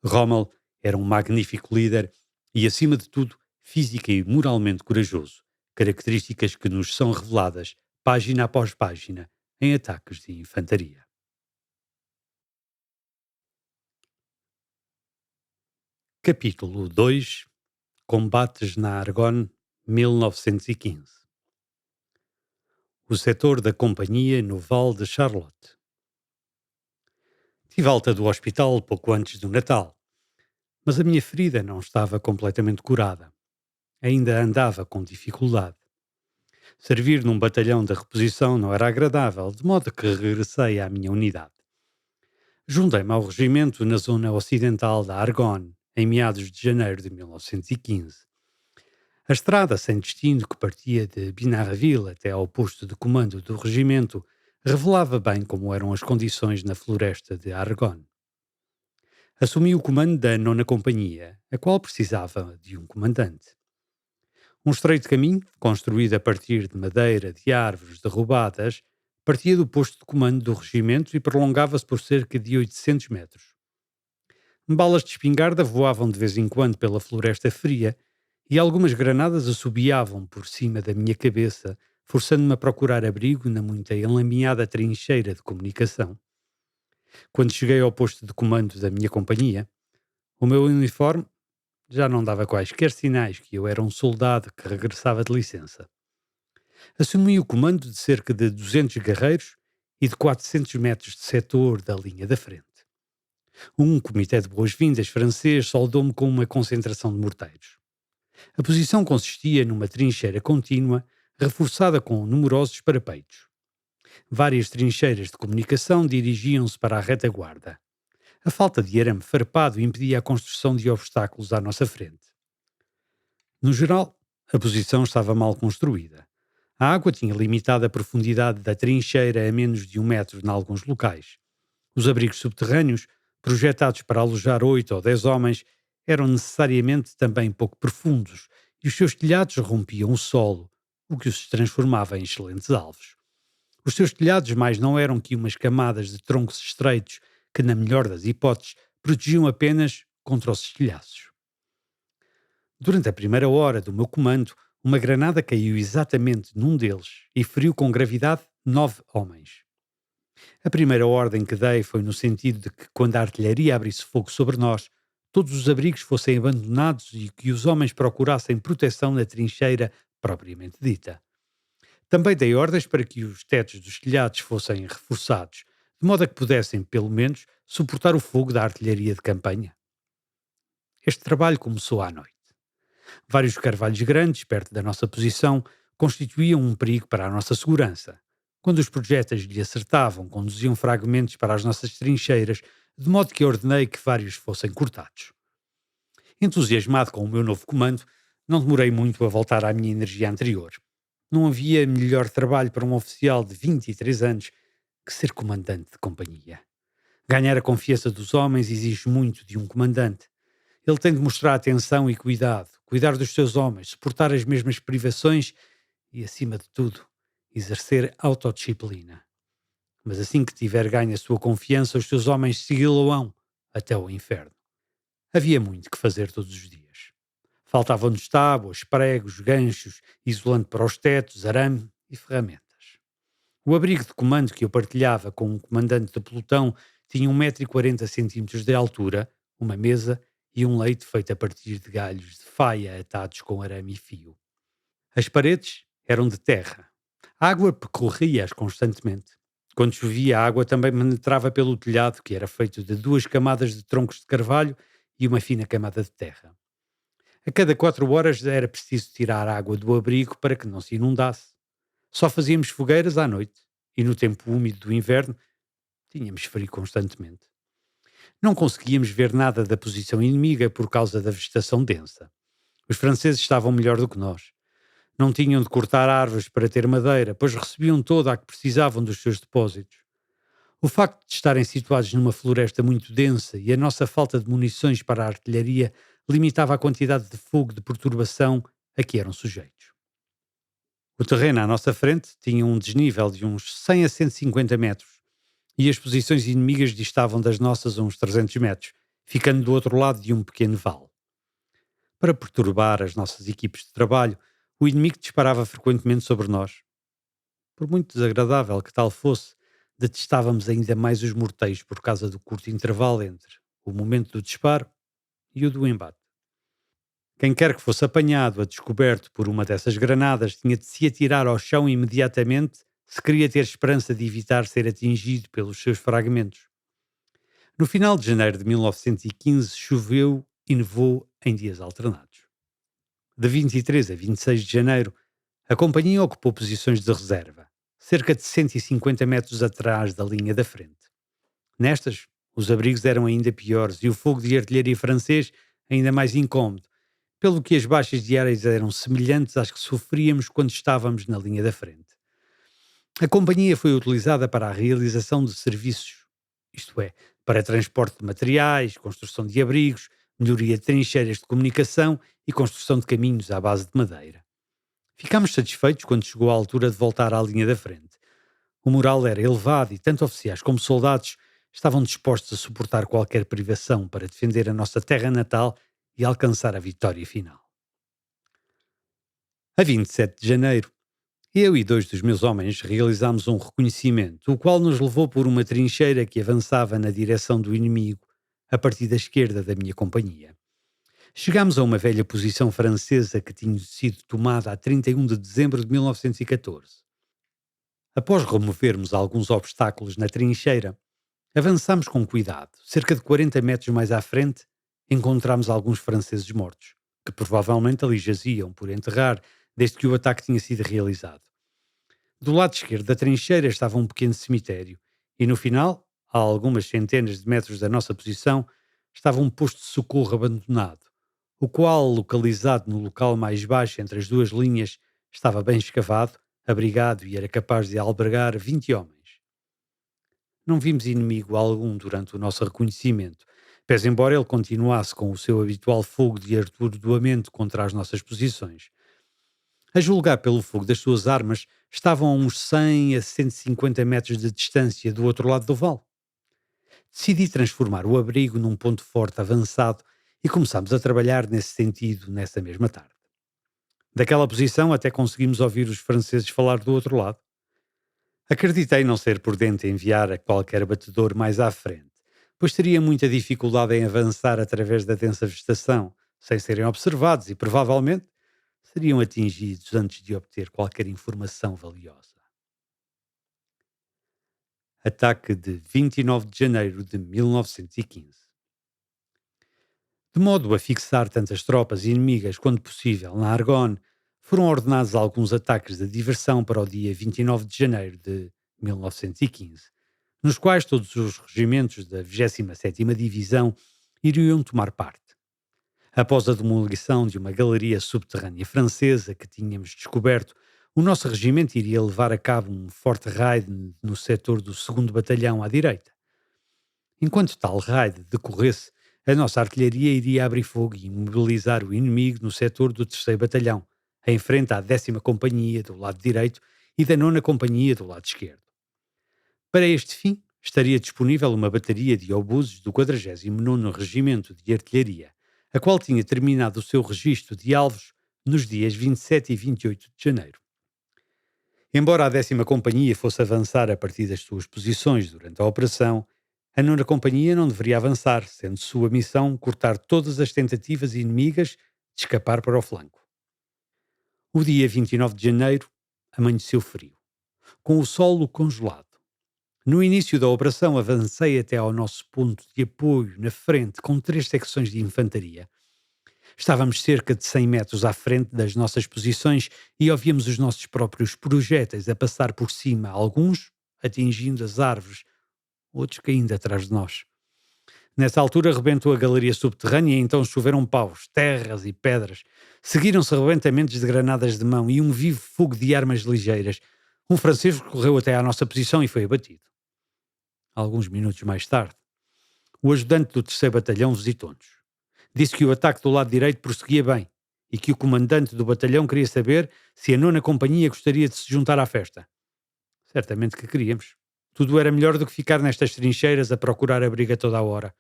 Rommel era um magnífico líder e, acima de tudo, física e moralmente corajoso, características que nos são reveladas, página após página, em ataques de infantaria. Capítulo 2. Combates na Argonne, 1915. O setor da companhia no Val de Charlotte. Tive alta do hospital pouco antes do Natal, mas a minha ferida não estava completamente curada. Ainda andava com dificuldade. Servir num batalhão de reposição não era agradável, de modo que regressei à minha unidade. Juntei-me ao regimento na zona ocidental da Argonne, em meados de janeiro de 1915. A estrada sem destino que partia de Binarville até ao posto de comando do regimento revelava bem como eram as condições na floresta de Argonne. Assumi o comando da nona companhia, a qual precisava de um comandante. Um estreito caminho, construído a partir de madeira de árvores derrubadas, partia do posto de comando do regimento e prolongava-se por cerca de 800 metros. Balas de espingarda voavam de vez em quando pela floresta fria e algumas granadas assobiavam por cima da minha cabeça, forçando-me a procurar abrigo na muito enlameada trincheira de comunicação. Quando cheguei ao posto de comando da minha companhia, o meu uniforme já não dava quaisquer sinais que eu era um soldado que regressava de licença. Assumi o comando de cerca de 200 guerreiros e de 400 metros de setor da linha da frente. Um comitê de boas-vindas francês saudou-me com uma concentração de morteiros. A posição consistia numa trincheira contínua, reforçada com numerosos parapeitos. Várias trincheiras de comunicação dirigiam-se para a retaguarda. A falta de arame farpado impedia a construção de obstáculos à nossa frente. No geral, a posição estava mal construída. A água tinha limitado a profundidade da trincheira a menos de 1 metro em alguns locais. Os abrigos subterrâneos, projetados para alojar 8 ou 10 homens, eram necessariamente também pouco profundos e os seus telhados rompiam o solo, o que os transformava em excelentes alvos. Os seus telhados mais não eram que umas camadas de troncos estreitos que, na melhor das hipóteses, protegiam apenas contra os estilhaços. Durante a primeira hora do meu comando, uma granada caiu exatamente num deles e feriu com gravidade 9 homens. A primeira ordem que dei foi no sentido de que, quando a artilharia abrisse fogo sobre nós, todos os abrigos fossem abandonados e que os homens procurassem proteção na trincheira propriamente dita. Também dei ordens para que os tetos dos telhados fossem reforçados, de modo a que pudessem, pelo menos, suportar o fogo da artilharia de campanha. Este trabalho começou à noite. Vários carvalhos grandes, perto da nossa posição, constituíam um perigo para a nossa segurança. Quando os projéteis lhe acertavam, conduziam fragmentos para as nossas trincheiras, de modo que ordenei que vários fossem cortados. Entusiasmado com o meu novo comando, não demorei muito a voltar à minha energia anterior. Não havia melhor trabalho para um oficial de 23 anos que ser comandante de companhia. Ganhar a confiança dos homens exige muito de um comandante. Ele tem de mostrar atenção e cuidado, cuidar dos seus homens, suportar as mesmas privações e, acima de tudo, exercer autodisciplina. Mas assim que tiver ganho a sua confiança, os seus homens segui-lo-ão até ao inferno. Havia muito que fazer todos os dias. Faltavam-nos tábuas, pregos, ganchos, isolante para os tetos, arame e ferramentas. O abrigo de comando que eu partilhava com um comandante do pelotão tinha 1,40 m de altura, uma mesa e um leito feito a partir de galhos de faia atados com arame e fio. As paredes eram de terra. A água percorria-as constantemente. Quando chovia, a água também penetrava pelo telhado, que era feito de 2 camadas de troncos de carvalho e uma fina camada de terra. A cada 4 horas era preciso tirar a água do abrigo para que não se inundasse. Só fazíamos fogueiras à noite e no tempo úmido do inverno tínhamos frio constantemente. Não conseguíamos ver nada da posição inimiga por causa da vegetação densa. Os franceses estavam melhor do que nós. Não tinham de cortar árvores para ter madeira, pois recebiam toda a que precisavam dos seus depósitos. O facto de estarem situados numa floresta muito densa e a nossa falta de munições para a artilharia limitava a quantidade de fogo de perturbação a que eram sujeitos. O terreno à nossa frente tinha um desnível de uns 100 a 150 metros e as posições inimigas distavam das nossas a uns 300 metros, ficando do outro lado de um pequeno vale. Para perturbar as nossas equipes de trabalho, o inimigo disparava frequentemente sobre nós. Por muito desagradável que tal fosse, detestávamos ainda mais os morteiros por causa do curto intervalo entre o momento do disparo e o do embate. Quem quer que fosse apanhado a descoberto por uma dessas granadas tinha de se atirar ao chão imediatamente se queria ter esperança de evitar ser atingido pelos seus fragmentos. No final de janeiro de 1915 choveu e nevou em dias alternados. De 23 a 26 de janeiro, a companhia ocupou posições de reserva, cerca de 150 metros atrás da linha da frente. Nestas, os abrigos eram ainda piores e o fogo de artilharia francês ainda mais incómodo, pelo que as baixas diárias eram semelhantes às que sofríamos quando estávamos na linha da frente. A companhia foi utilizada para a realização de serviços, isto é, para transporte de materiais, construção de abrigos, melhoria de trincheiras de comunicação e construção de caminhos à base de madeira. Ficámos satisfeitos quando chegou a altura de voltar à linha da frente. O moral era elevado e tanto oficiais como soldados estavam dispostos a suportar qualquer privação para defender a nossa terra natal e alcançar a vitória final. A 27 de janeiro, eu e 2 dos meus homens realizámos um reconhecimento, o qual nos levou por uma trincheira que avançava na direção do inimigo, a partir da esquerda da minha companhia. Chegámos a uma velha posição francesa que tinha sido tomada a 31 de dezembro de 1914. Após removermos alguns obstáculos na trincheira, avançámos com cuidado. Cerca de 40 metros mais à frente, encontramos alguns franceses mortos, que provavelmente ali jaziam por enterrar desde que o ataque tinha sido realizado. Do lado esquerdo da trincheira estava um pequeno cemitério e no final, a algumas centenas de metros da nossa posição, estava um posto de socorro abandonado, o qual, localizado no local mais baixo entre as duas linhas, estava bem escavado, abrigado e era capaz de albergar 20 homens. Não vimos inimigo algum durante o nosso reconhecimento, pese embora ele continuasse com o seu habitual fogo de atordoamento contra as nossas posições. A julgar pelo fogo das suas armas, estavam a uns 100 a 150 metros de distância do outro lado do vale. Decidi transformar o abrigo num ponto forte avançado e começámos a trabalhar nesse sentido nessa mesma tarde. Daquela posição até conseguimos ouvir os franceses falar do outro lado. Acreditei não ser prudente enviar a qualquer batedor mais à frente, pois teria muita dificuldade em avançar através da densa vegetação, sem serem observados e provavelmente seriam atingidos antes de obter qualquer informação valiosa. Ataque de 29 de janeiro de 1915. De modo a fixar tantas tropas inimigas quanto possível na Argonne, foram ordenados alguns ataques de diversão para o dia 29 de janeiro de 1915, nos quais todos os regimentos da 27ª Divisão iriam tomar parte. Após a demolição de uma galeria subterrânea francesa que tínhamos descoberto, o nosso regimento iria levar a cabo um forte raid no setor do 2º Batalhão à direita. Enquanto tal raid decorresse, a nossa artilharia iria abrir fogo e imobilizar o inimigo no setor do 3º Batalhão, em frente à 10ª Companhia do lado direito e da 9ª Companhia do lado esquerdo. Para este fim, estaria disponível uma bateria de obuses do 49º Regimento de Artilharia, a qual tinha terminado o seu registro de alvos nos dias 27 e 28 de janeiro. Embora a 10ª Companhia fosse avançar a partir das suas posições durante a operação, a 9ª Companhia não deveria avançar, sendo sua missão cortar todas as tentativas inimigas de escapar para o flanco. O dia 29 de janeiro amanheceu frio, com o solo congelado. No início da operação, avancei até ao nosso ponto de apoio na frente com 3 secções de infantaria. Estávamos cerca de 100 metros à frente das nossas posições e ouvíamos os nossos próprios projéteis a passar por cima, alguns atingindo as árvores, outros caindo atrás de nós. Nessa altura rebentou a galeria subterrânea e então choveram paus, terras e pedras. Seguiram-se arrebentamentos de granadas de mão e um vivo fogo de armas ligeiras. Um francês correu até à nossa posição e foi abatido. Alguns minutos mais tarde, o ajudante do 3º Batalhão visitou-nos. Disse que o ataque do lado direito prosseguia bem e que o comandante do batalhão queria saber se a 9ª Companhia gostaria de se juntar à festa. Certamente que queríamos. Tudo era melhor do que ficar nestas trincheiras a procurar abrigo a toda a hora.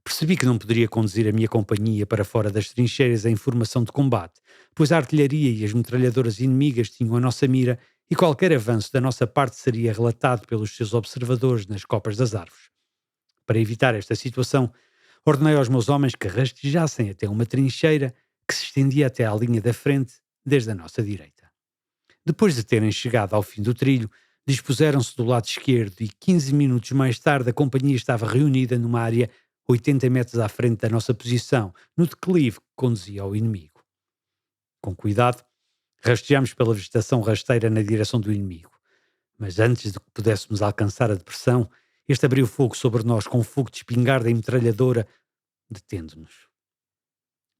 Percebi que não poderia conduzir a minha companhia para fora das trincheiras em formação de combate, pois a artilharia e as metralhadoras inimigas tinham a nossa mira e qualquer avanço da nossa parte seria relatado pelos seus observadores nas copas das árvores. Para evitar esta situação, ordenei aos meus homens que rastejassem até uma trincheira que se estendia até à linha da frente, desde a nossa direita. Depois de terem chegado ao fim do trilho, dispuseram-se do lado esquerdo e 15 minutos mais tarde a companhia estava reunida numa área 80 metros à frente da nossa posição, no declive que conduzia ao inimigo. Com cuidado, rastejámos pela vegetação rasteira na direção do inimigo. Mas antes de que pudéssemos alcançar a depressão, este abriu fogo sobre nós com um fogo de espingarda e metralhadora, detendo-nos.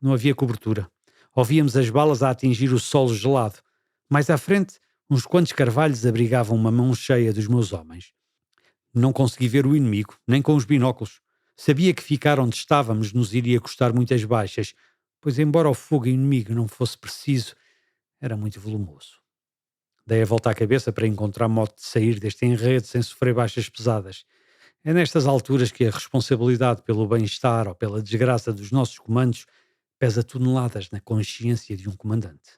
Não havia cobertura. Ouvíamos as balas a atingir o solo gelado. Mais à frente, uns quantos carvalhos abrigavam uma mão cheia dos meus homens. Não consegui ver o inimigo, nem com os binóculos. Sabia que ficar onde estávamos nos iria custar muitas baixas, pois embora o fogo inimigo não fosse preciso, era muito volumoso. Dei a volta à cabeça para encontrar modo de sair deste enredo sem sofrer baixas pesadas. É nestas alturas que a responsabilidade pelo bem-estar ou pela desgraça dos nossos comandos pesa toneladas na consciência de um comandante.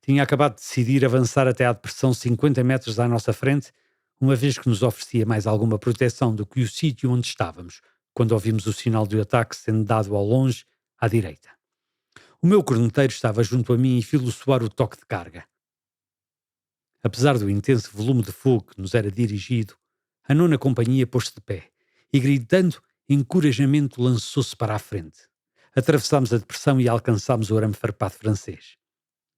Tinha acabado de decidir avançar até à depressão 50 metros à nossa frente, uma vez que nos oferecia mais alguma proteção do que o sítio onde estávamos, quando ouvimos o sinal de ataque sendo dado ao longe, à direita. O meu corneteiro estava junto a mim e filo soar o toque de carga. Apesar do intenso volume de fogo que nos era dirigido, a 9ª Companhia pôs-se de pé e, gritando encorajamento, lançou-se para a frente. Atravessámos a depressão e alcançámos o arame farpado francês.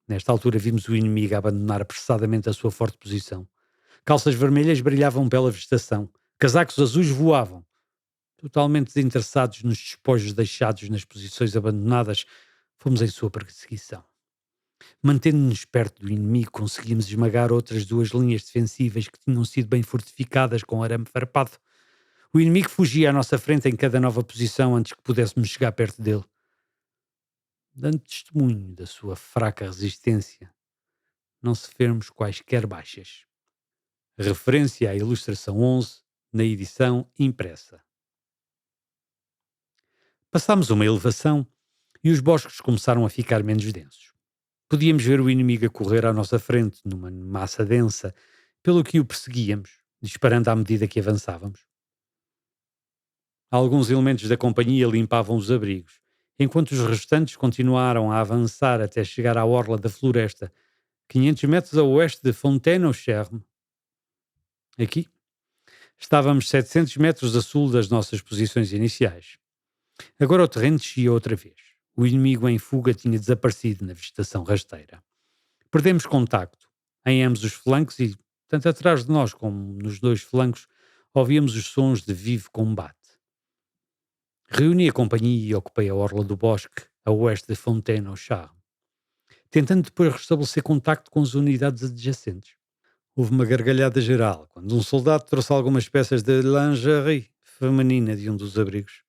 Nesta altura vimos o inimigo abandonar apressadamente a sua forte posição. Calças vermelhas brilhavam pela vegetação. Casacos azuis voavam. Totalmente desinteressados nos despojos deixados nas posições abandonadas, fomos em sua perseguição. Mantendo-nos perto do inimigo, conseguimos esmagar outras 2 linhas defensivas que tinham sido bem fortificadas com arame farpado. O inimigo fugia à nossa frente em cada nova posição antes que pudéssemos chegar perto dele, dando testemunho da sua fraca resistência. Não sofremos quaisquer baixas. Referência à ilustração 11, na edição impressa. Passámos uma elevação e os bosques começaram a ficar menos densos. Podíamos ver o inimigo a correr à nossa frente, numa massa densa, pelo que o perseguíamos, disparando à medida que avançávamos. Alguns elementos da companhia limpavam os abrigos, enquanto os restantes continuaram a avançar até chegar à orla da floresta, 500 metros a oeste de Fontaine-aux-Charmes. Aqui, estávamos 700 metros a sul das nossas posições iniciais. Agora o terreno descia outra vez. O inimigo em fuga tinha desaparecido na vegetação rasteira. Perdemos contacto em ambos os flancos e, tanto atrás de nós como nos 2 flancos, ouvíamos os sons de vivo combate. Reuni a companhia e ocupei a orla do bosque, a oeste de Fontaine-aux-Charmes, tentando depois restabelecer contacto com as unidades adjacentes. Houve uma gargalhada geral quando um soldado trouxe algumas peças de lingerie feminina de um dos abrigos.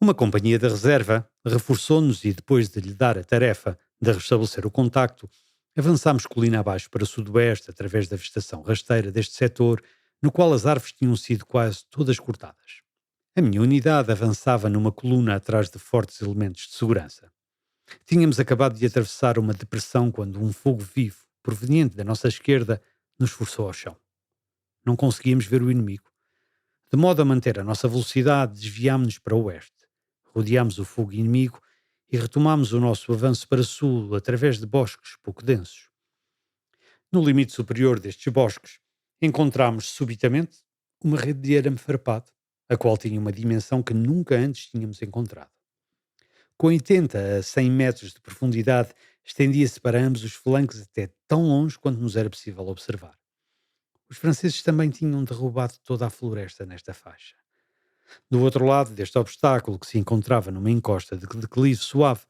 Uma companhia de reserva reforçou-nos e, depois de lhe dar a tarefa de restabelecer o contacto, avançámos colina abaixo para o sudoeste através da vegetação rasteira deste setor, no qual as árvores tinham sido quase todas cortadas. A minha unidade avançava numa coluna atrás de fortes elementos de segurança. Tínhamos acabado de atravessar uma depressão quando um fogo vivo, proveniente da nossa esquerda nos forçou ao chão. Não conseguíamos ver o inimigo. De modo a manter a nossa velocidade, desviámos-nos para o oeste. Rodeámos o fogo inimigo e retomámos o nosso avanço para sul através de bosques pouco densos. No limite superior destes bosques, encontramos subitamente uma rede de arame farpado, a qual tinha uma dimensão que nunca antes tínhamos encontrado. Com 80 a 100 metros de profundidade, estendia-se para ambos os flancos até tão longe quanto nos era possível observar. Os franceses também tinham derrubado toda a floresta nesta faixa. Do outro lado deste obstáculo, que se encontrava numa encosta de declive suave,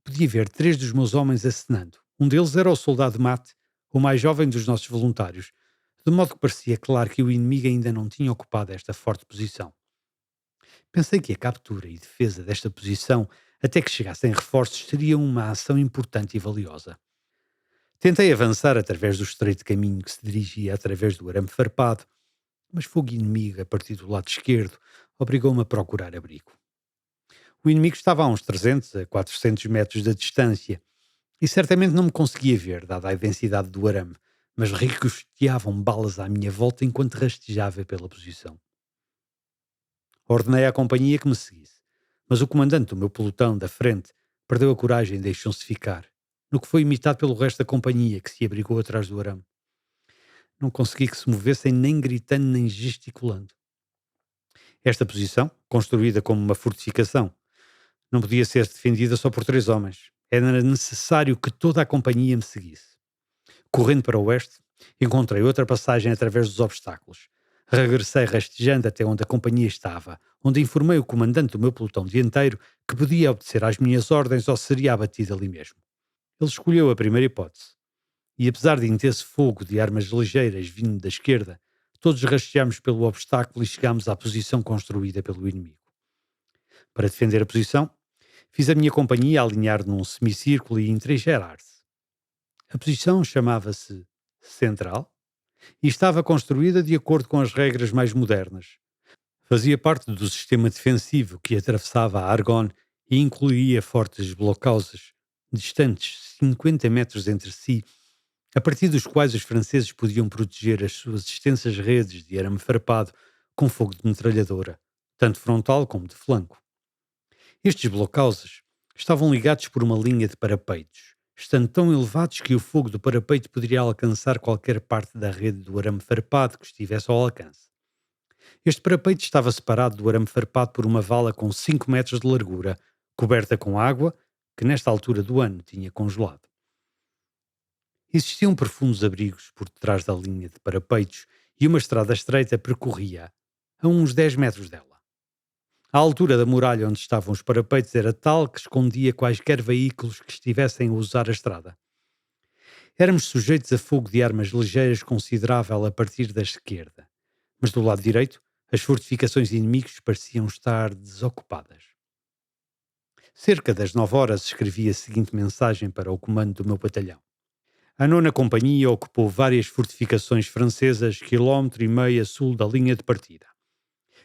podia ver três dos meus homens acenando. Um deles era o soldado Mate, o mais jovem dos nossos voluntários, de modo que parecia claro que o inimigo ainda não tinha ocupado esta forte posição. Pensei que a captura e defesa desta posição, até que chegassem reforços, seria uma ação importante e valiosa. Tentei avançar através do estreito caminho que se dirigia através do arame farpado, mas fogo inimigo a partir do lado esquerdo obrigou-me a procurar abrigo. O inimigo estava a uns 300 a 400 metros de distância e certamente não me conseguia ver, dada a densidade do arame, mas ricocheteavam balas à minha volta enquanto rastejava pela posição. Ordenei à companhia que me seguisse, mas o comandante do meu pelotão da frente perdeu a coragem e deixou-se ficar, no que foi imitado pelo resto da companhia, que se abrigou atrás do arame. Não consegui que se movessem nem gritando nem gesticulando. Esta posição, construída como uma fortificação, não podia ser defendida só por três homens. Era necessário que toda a companhia me seguisse. Correndo para o oeste, encontrei outra passagem através dos obstáculos. Regressei rastejando até onde a companhia estava, onde informei o comandante do meu pelotão dianteiro que podia obedecer às minhas ordens ou seria abatido ali mesmo. Ele escolheu a primeira hipótese. E apesar de intenso fogo de armas ligeiras vindo da esquerda, todos rasteámos pelo obstáculo e chegámos à posição construída pelo inimigo. Para defender a posição, fiz a minha companhia alinhar num semicírculo e entrincheirar-se. A posição chamava-se Central e estava construída de acordo com as regras mais modernas. Fazia parte do sistema defensivo que atravessava a Argonne e incluía fortes blockhouses, distantes 50 metros entre si, a partir dos quais os franceses podiam proteger as suas extensas redes de arame farpado com fogo de metralhadora, tanto frontal como de flanco. Estes blockhouses estavam ligados por uma linha de parapeitos, estando tão elevados que o fogo do parapeito poderia alcançar qualquer parte da rede do arame farpado que estivesse ao alcance. Este parapeito estava separado do arame farpado por uma vala com 5 metros de largura, coberta com água, que nesta altura do ano tinha congelado. Existiam profundos abrigos por detrás da linha de parapeitos e uma estrada estreita percorria a uns 10 metros dela. A altura da muralha onde estavam os parapeitos era tal que escondia quaisquer veículos que estivessem a usar a estrada. Éramos sujeitos a fogo de armas ligeiras considerável a partir da esquerda, mas do lado direito as fortificações inimigos pareciam estar desocupadas. Cerca das 9 horas escrevi a seguinte mensagem para o comando do meu batalhão. A nona companhia ocupou várias fortificações francesas quilómetro e meio a sul da linha de partida.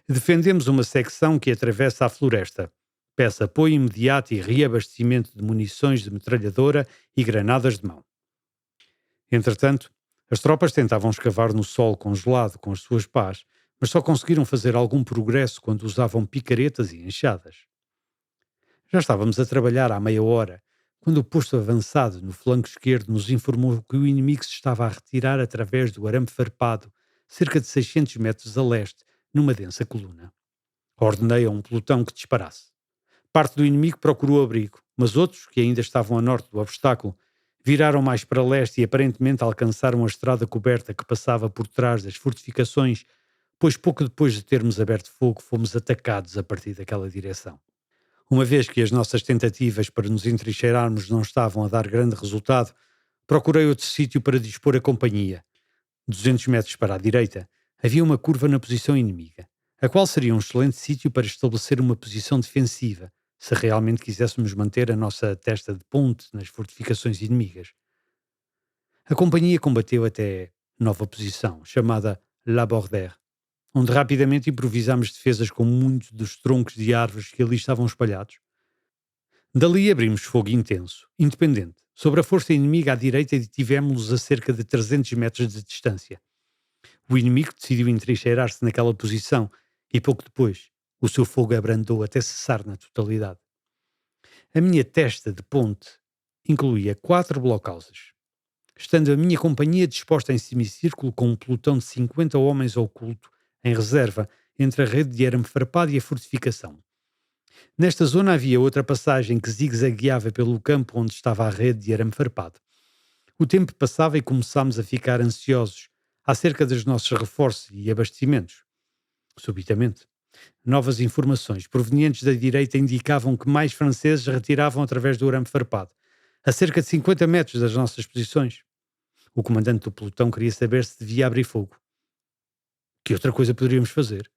Defendemos uma secção que atravessa a floresta. Peço apoio imediato e reabastecimento de munições de metralhadora e granadas de mão. Entretanto, as tropas tentavam escavar no solo congelado com as suas pás, mas só conseguiram fazer algum progresso quando usavam picaretas e enxadas. Já estávamos a trabalhar há meia hora, quando o posto avançado no flanco esquerdo nos informou que o inimigo se estava a retirar através do arame farpado, cerca de 600 metros a leste, numa densa coluna. Ordenei a um pelotão que disparasse. Parte do inimigo procurou abrigo, mas outros, que ainda estavam a norte do obstáculo, viraram mais para leste e aparentemente alcançaram a estrada coberta que passava por trás das fortificações, pois pouco depois de termos aberto fogo fomos atacados a partir daquela direção. Uma vez que as nossas tentativas para nos entrincheirarmos não estavam a dar grande resultado, procurei outro sítio para dispor a companhia. 200 metros para a direita, havia uma curva na posição inimiga, a qual seria um excelente sítio para estabelecer uma posição defensiva, se realmente quiséssemos manter a nossa testa de ponte nas fortificações inimigas. A companhia combateu até nova posição, chamada La Bordère, onde rapidamente improvisámos defesas com muitos dos troncos de árvores que ali estavam espalhados. Dali abrimos fogo intenso, independente, sobre a força inimiga à direita e detivemos-los a cerca de 300 metros de distância. O inimigo decidiu entrincheirar-se naquela posição e pouco depois o seu fogo abrandou até cessar na totalidade. A minha testa de ponte incluía 4 blockhouses, estando a minha companhia disposta em semicírculo com um pelotão de 50 homens oculto em reserva entre a rede de arame farpado e a fortificação. Nesta zona havia outra passagem que zigue-zagueava pelo campo onde estava a rede de arame farpado. O tempo passava e começámos a ficar ansiosos acerca dos nossos reforços e abastecimentos. Subitamente, novas informações provenientes da direita indicavam que mais franceses retiravam através do arame farpado, a cerca de 50 metros das nossas posições. O comandante do pelotão queria saber se devia abrir fogo. Que outra coisa poderíamos fazer?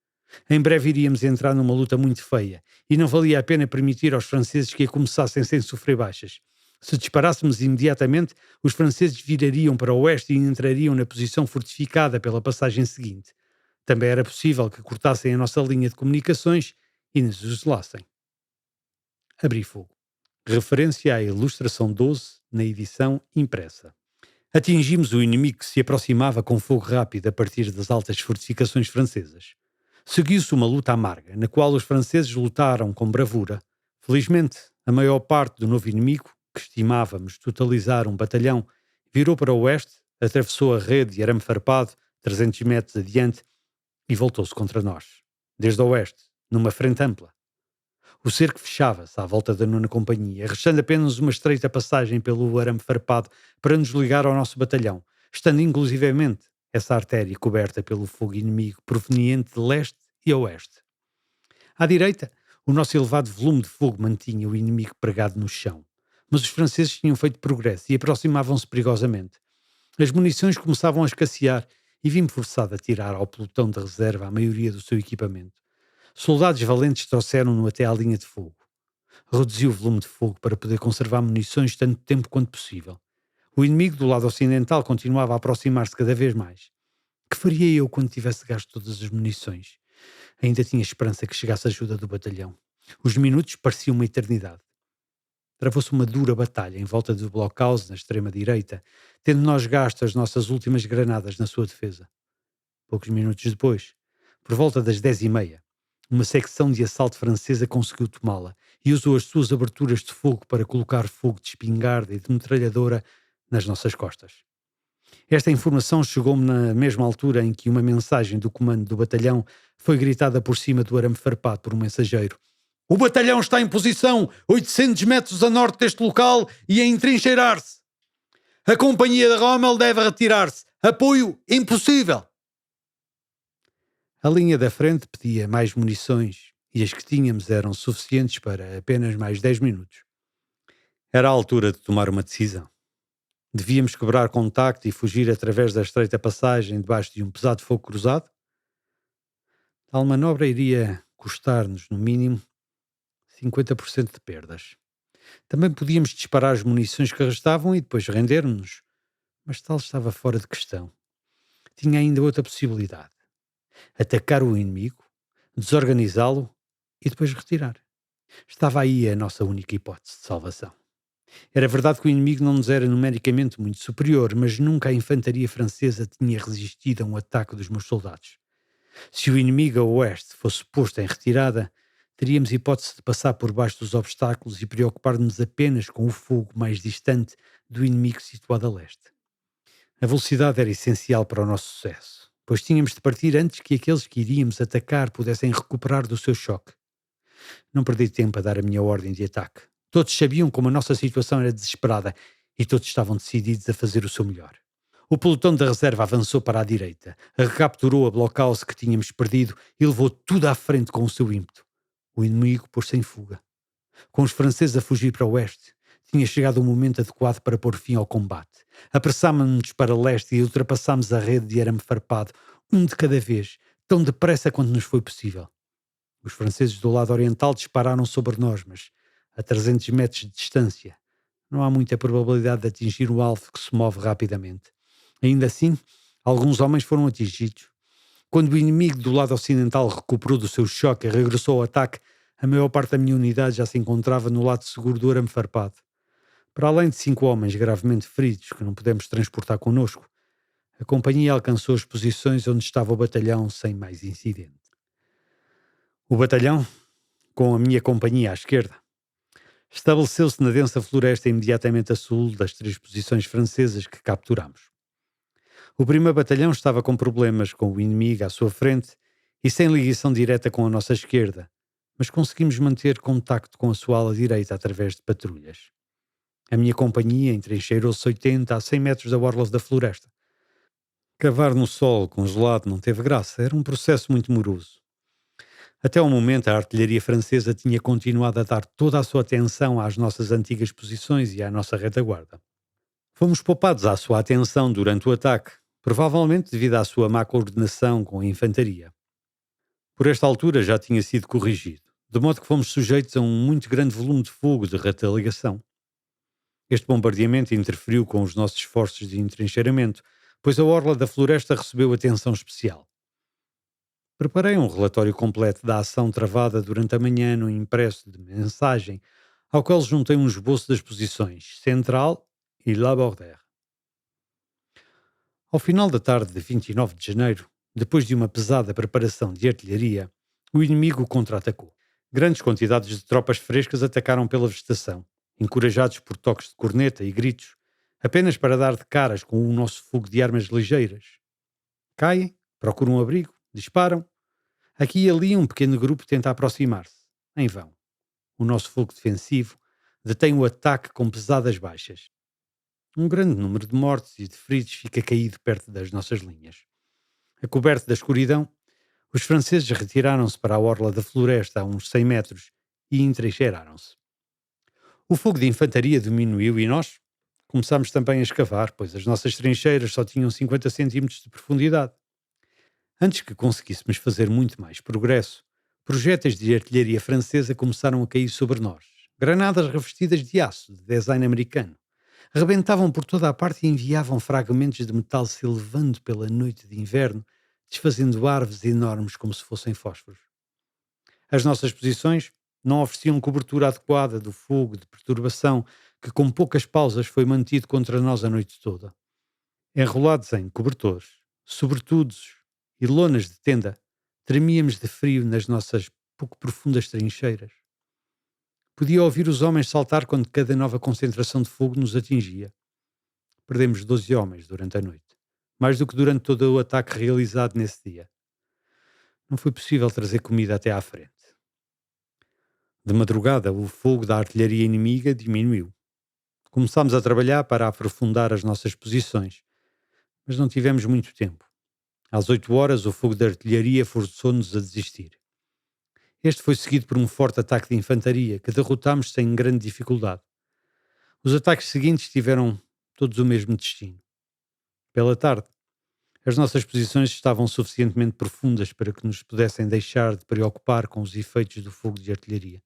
Em breve iríamos entrar numa luta muito feia e não valia a pena permitir aos franceses que a começassem sem sofrer baixas. Se disparássemos imediatamente, os franceses virariam para o oeste e entrariam na posição fortificada pela passagem seguinte. Também era possível que cortassem a nossa linha de comunicações e nos isolassem. Abri fogo. Referência à ilustração 12 na edição impressa. Atingimos o inimigo que se aproximava com fogo rápido a partir das altas fortificações francesas. Seguiu-se uma luta amarga, na qual os franceses lutaram com bravura. Felizmente, a maior parte do novo inimigo, que estimávamos totalizar um batalhão, virou para o oeste, atravessou a rede de arame farpado, 300 metros adiante, e voltou-se contra nós. Desde o oeste, numa frente ampla. O cerco fechava-se à volta da nona companhia, restando apenas uma estreita passagem pelo arame farpado para nos ligar ao nosso batalhão, estando inclusivamente essa artéria coberta pelo fogo inimigo proveniente de leste e oeste. À direita, o nosso elevado volume de fogo mantinha o inimigo pregado no chão, mas os franceses tinham feito progresso e aproximavam-se perigosamente. As munições começavam a escassear e vi-me forçado a tirar ao pelotão de reserva a maioria do seu equipamento. Soldados valentes trouxeram-no até à linha de fogo. Reduzi o volume de fogo para poder conservar munições tanto tempo quanto possível. O inimigo do lado ocidental continuava a aproximar-se cada vez mais. Que faria eu quando tivesse gasto todas as munições? Ainda tinha esperança que chegasse a ajuda do batalhão. Os minutos pareciam uma eternidade. Travou-se uma dura batalha em volta do blockhouse na extrema-direita, tendo nós gasto as nossas últimas granadas na sua defesa. Poucos minutos depois, por volta das 10h30, uma secção de assalto francesa conseguiu tomá-la e usou as suas aberturas de fogo para colocar fogo de espingarda e de metralhadora nas nossas costas. Esta informação chegou-me na mesma altura em que uma mensagem do comando do batalhão foi gritada por cima do arame farpado por um mensageiro. O batalhão está em posição 800 metros a norte deste local e a entrincheirar-se. A companhia de Rommel deve retirar-se. Apoio impossível. A linha da frente pedia mais munições e as que tínhamos eram suficientes para apenas mais 10 minutos. Era a altura de tomar uma decisão. Devíamos quebrar contacto e fugir através da estreita passagem debaixo de um pesado fogo cruzado? Tal manobra iria custar-nos, no mínimo, 50% de perdas. Também podíamos disparar as munições que restavam e depois render-nos, mas tal estava fora de questão. Tinha ainda outra possibilidade. Atacar o inimigo, desorganizá-lo e depois retirar. Estava aí a nossa única hipótese de salvação. Era verdade que o inimigo não nos era numericamente muito superior, mas nunca a infantaria francesa tinha resistido a um ataque dos meus soldados. Se o inimigo a oeste fosse posto em retirada, teríamos hipótese de passar por baixo dos obstáculos e preocupar-nos apenas com o fogo mais distante do inimigo situado a leste. A velocidade era essencial para o nosso sucesso, pois tínhamos de partir antes que aqueles que iríamos atacar pudessem recuperar do seu choque. Não perdi tempo a dar a minha ordem de ataque. Todos sabiam como a nossa situação era desesperada e todos estavam decididos a fazer o seu melhor. O pelotão da reserva avançou para a direita, recapturou a blockhouse que tínhamos perdido e levou tudo à frente com o seu ímpeto. O inimigo pôs-se em fuga. Com os franceses a fugir para o oeste, tinha chegado o momento adequado para pôr fim ao combate. Apressámos-nos para leste e ultrapassámos a rede de arame farpado, um de cada vez, tão depressa quanto nos foi possível. Os franceses do lado oriental dispararam sobre nós, mas a 300 metros de distância. Não há muita probabilidade de atingir o alvo que se move rapidamente. Ainda assim, alguns homens foram atingidos. Quando o inimigo do lado ocidental recuperou do seu choque e regressou ao ataque, A maior parte da minha unidade já se encontrava no lado seguro do arame farpado. Para além de 5 homens gravemente feridos que não pudemos transportar connosco, a companhia alcançou as posições onde estava o batalhão sem mais incidente. O batalhão, com a minha companhia à esquerda, estabeleceu-se na densa floresta imediatamente a sul das 3 posições francesas que capturamos. O primeiro batalhão estava com problemas com o inimigo à sua frente e sem ligação direta com a nossa esquerda, mas conseguimos manter contacto com a sua ala direita através de patrulhas. A minha companhia entrincheirou-se 80 a 100 metros da orla da floresta. Cavar no solo congelado não teve graça, era um processo muito moroso. Até ao momento, a artilharia francesa tinha continuado a dar toda a sua atenção às nossas antigas posições e à nossa retaguarda. Fomos poupados à sua atenção durante o ataque, provavelmente devido à sua má coordenação com a infantaria. Por esta altura já tinha sido corrigido, de modo que fomos sujeitos a um muito grande volume de fogo de retaliação. Este bombardeamento interferiu com os nossos esforços de entrincheiramento, pois a orla da floresta recebeu atenção especial. Preparei um relatório completo da ação travada durante a manhã no impresso de mensagem, ao qual juntei um esboço das posições Central e Labordère. Ao final da tarde de 29 de janeiro, depois de uma pesada preparação de artilharia, o inimigo contra-atacou. Grandes quantidades de tropas frescas atacaram pela vegetação, encorajados por toques de corneta e gritos, apenas para dar de caras com o nosso fogo de armas ligeiras. Caem, procuram um abrigo, disparam. Aqui e ali um pequeno grupo tenta aproximar-se. Em vão. O nosso fogo defensivo detém o ataque com pesadas baixas. Um grande número de mortes e de feridos fica caído perto das nossas linhas. A coberto da escuridão, os franceses retiraram-se para a orla da floresta a uns 100 metros e entrincheiraram-se. O fogo de infantaria diminuiu e nós começámos também a escavar, pois as nossas trincheiras só tinham 50 centímetros de profundidade. Antes que conseguíssemos fazer muito mais progresso, projéteis de artilharia francesa começaram a cair sobre nós. Granadas revestidas de aço, de design americano. Rebentavam por toda a parte e enviavam fragmentos de metal se elevando pela noite de inverno, desfazendo árvores enormes como se fossem fósforos. As nossas posições não ofereciam cobertura adequada do fogo de perturbação que, com poucas pausas, foi mantido contra nós a noite toda. Enrolados em cobertores, sobretudos e lonas de tenda, tremíamos de frio nas nossas pouco profundas trincheiras. Podia ouvir os homens saltar quando cada nova concentração de fogo nos atingia. Perdemos 12 homens durante a noite, mais do que durante todo o ataque realizado nesse dia. Não foi possível trazer comida até à frente. De madrugada, o fogo da artilharia inimiga diminuiu. Começámos a trabalhar para aprofundar as nossas posições, mas não tivemos muito tempo. Às 8 horas, o fogo da artilharia forçou-nos a desistir. Este foi seguido por um forte ataque de infantaria, que derrotámos sem grande dificuldade. Os ataques seguintes tiveram todos o mesmo destino. Pela tarde, as nossas posições estavam suficientemente profundas para que nos pudessem deixar de preocupar com os efeitos do fogo de artilharia.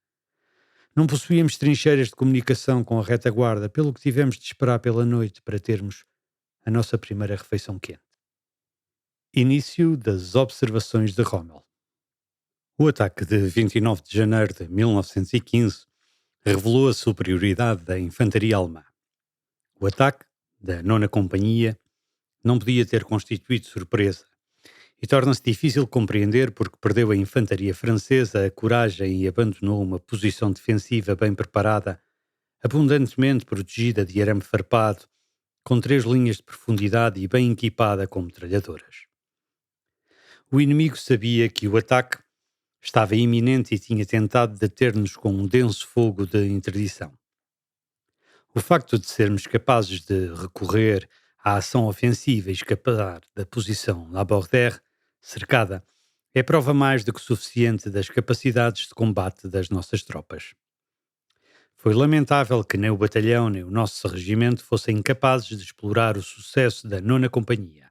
Não possuíamos trincheiras de comunicação com a retaguarda, pelo que tivemos de esperar pela noite para termos a nossa primeira refeição quente. Início das observações de Rommel. O ataque de 29 de janeiro de 1915 revelou a superioridade da infantaria alemã. O ataque, da nona Companhia, não podia ter constituído surpresa e torna-se difícil compreender porque perdeu a infantaria francesa a coragem e abandonou uma posição defensiva bem preparada, abundantemente protegida de arame farpado, com 3 linhas de profundidade e bem equipada com metralhadoras. O inimigo sabia que o ataque estava iminente e tinha tentado deter-nos com um denso fogo de interdição. O facto de sermos capazes de recorrer à ação ofensiva e escapar da posição Labordère, cercada, é prova mais do que suficiente das capacidades de combate das nossas tropas. Foi lamentável que nem o batalhão nem o nosso regimento fossem incapazes de explorar o sucesso da nona Companhia.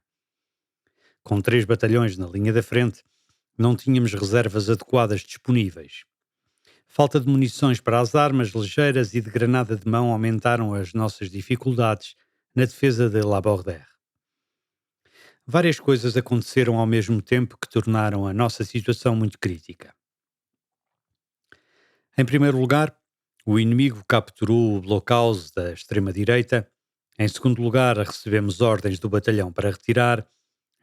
Com 3 batalhões na linha da frente, não tínhamos reservas adequadas disponíveis. Falta de munições para as armas ligeiras e de granada de mão aumentaram as nossas dificuldades na defesa de Labordère. Várias coisas aconteceram ao mesmo tempo que tornaram a nossa situação muito crítica. Em primeiro lugar, o inimigo capturou o blockhouse da extrema-direita. Em segundo lugar, recebemos ordens do batalhão para retirar.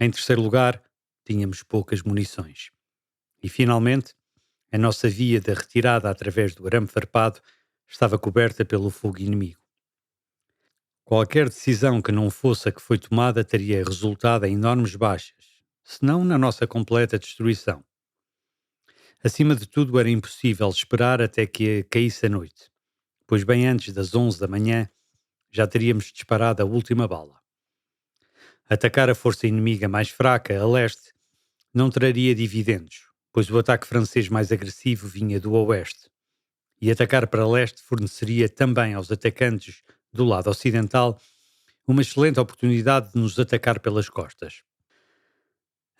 Em terceiro lugar, tínhamos poucas munições. E, finalmente, a nossa via de retirada através do arame farpado estava coberta pelo fogo inimigo. Qualquer decisão que não fosse a que foi tomada teria resultado em enormes baixas, se não na nossa completa destruição. Acima de tudo, era impossível esperar até que caísse a noite, pois bem antes das 11 da manhã já teríamos disparado a última bala. Atacar a força inimiga mais fraca, a leste, não traria dividendos, pois o ataque francês mais agressivo vinha do oeste, e atacar para leste forneceria também aos atacantes do lado ocidental uma excelente oportunidade de nos atacar pelas costas.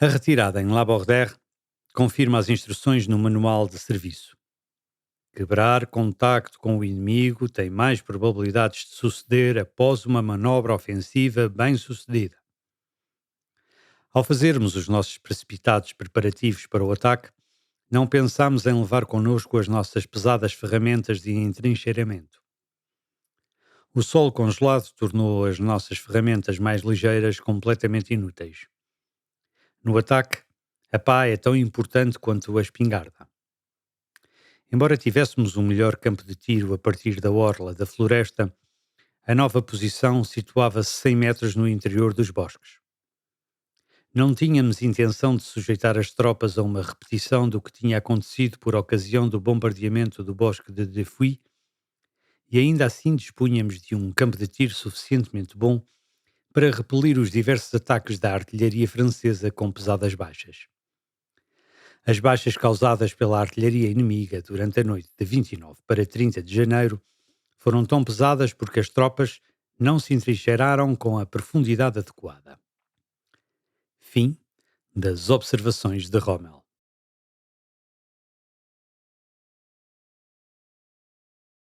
A retirada em Labordère confirma as instruções no manual de serviço. Quebrar contacto com o inimigo tem mais probabilidades de suceder após uma manobra ofensiva bem-sucedida. Ao fazermos os nossos precipitados preparativos para o ataque, não pensámos em levar connosco as nossas pesadas ferramentas de entrincheiramento. O solo congelado tornou as nossas ferramentas mais ligeiras completamente inúteis. No ataque, a pá é tão importante quanto a espingarda. Embora tivéssemos um melhor campo de tiro a partir da orla da floresta, a nova posição situava-se 100 metros no interior dos bosques. Não tínhamos intenção de sujeitar as tropas a uma repetição do que tinha acontecido por ocasião do bombardeamento do bosque de Defuy, e ainda assim dispunhamos de um campo de tiro suficientemente bom para repelir os diversos ataques da artilharia francesa com pesadas baixas. As baixas causadas pela artilharia inimiga durante a noite de 29 para 30 de janeiro foram tão pesadas porque as tropas não se entrincheiraram com a profundidade adequada. Fim das observações de Rommel.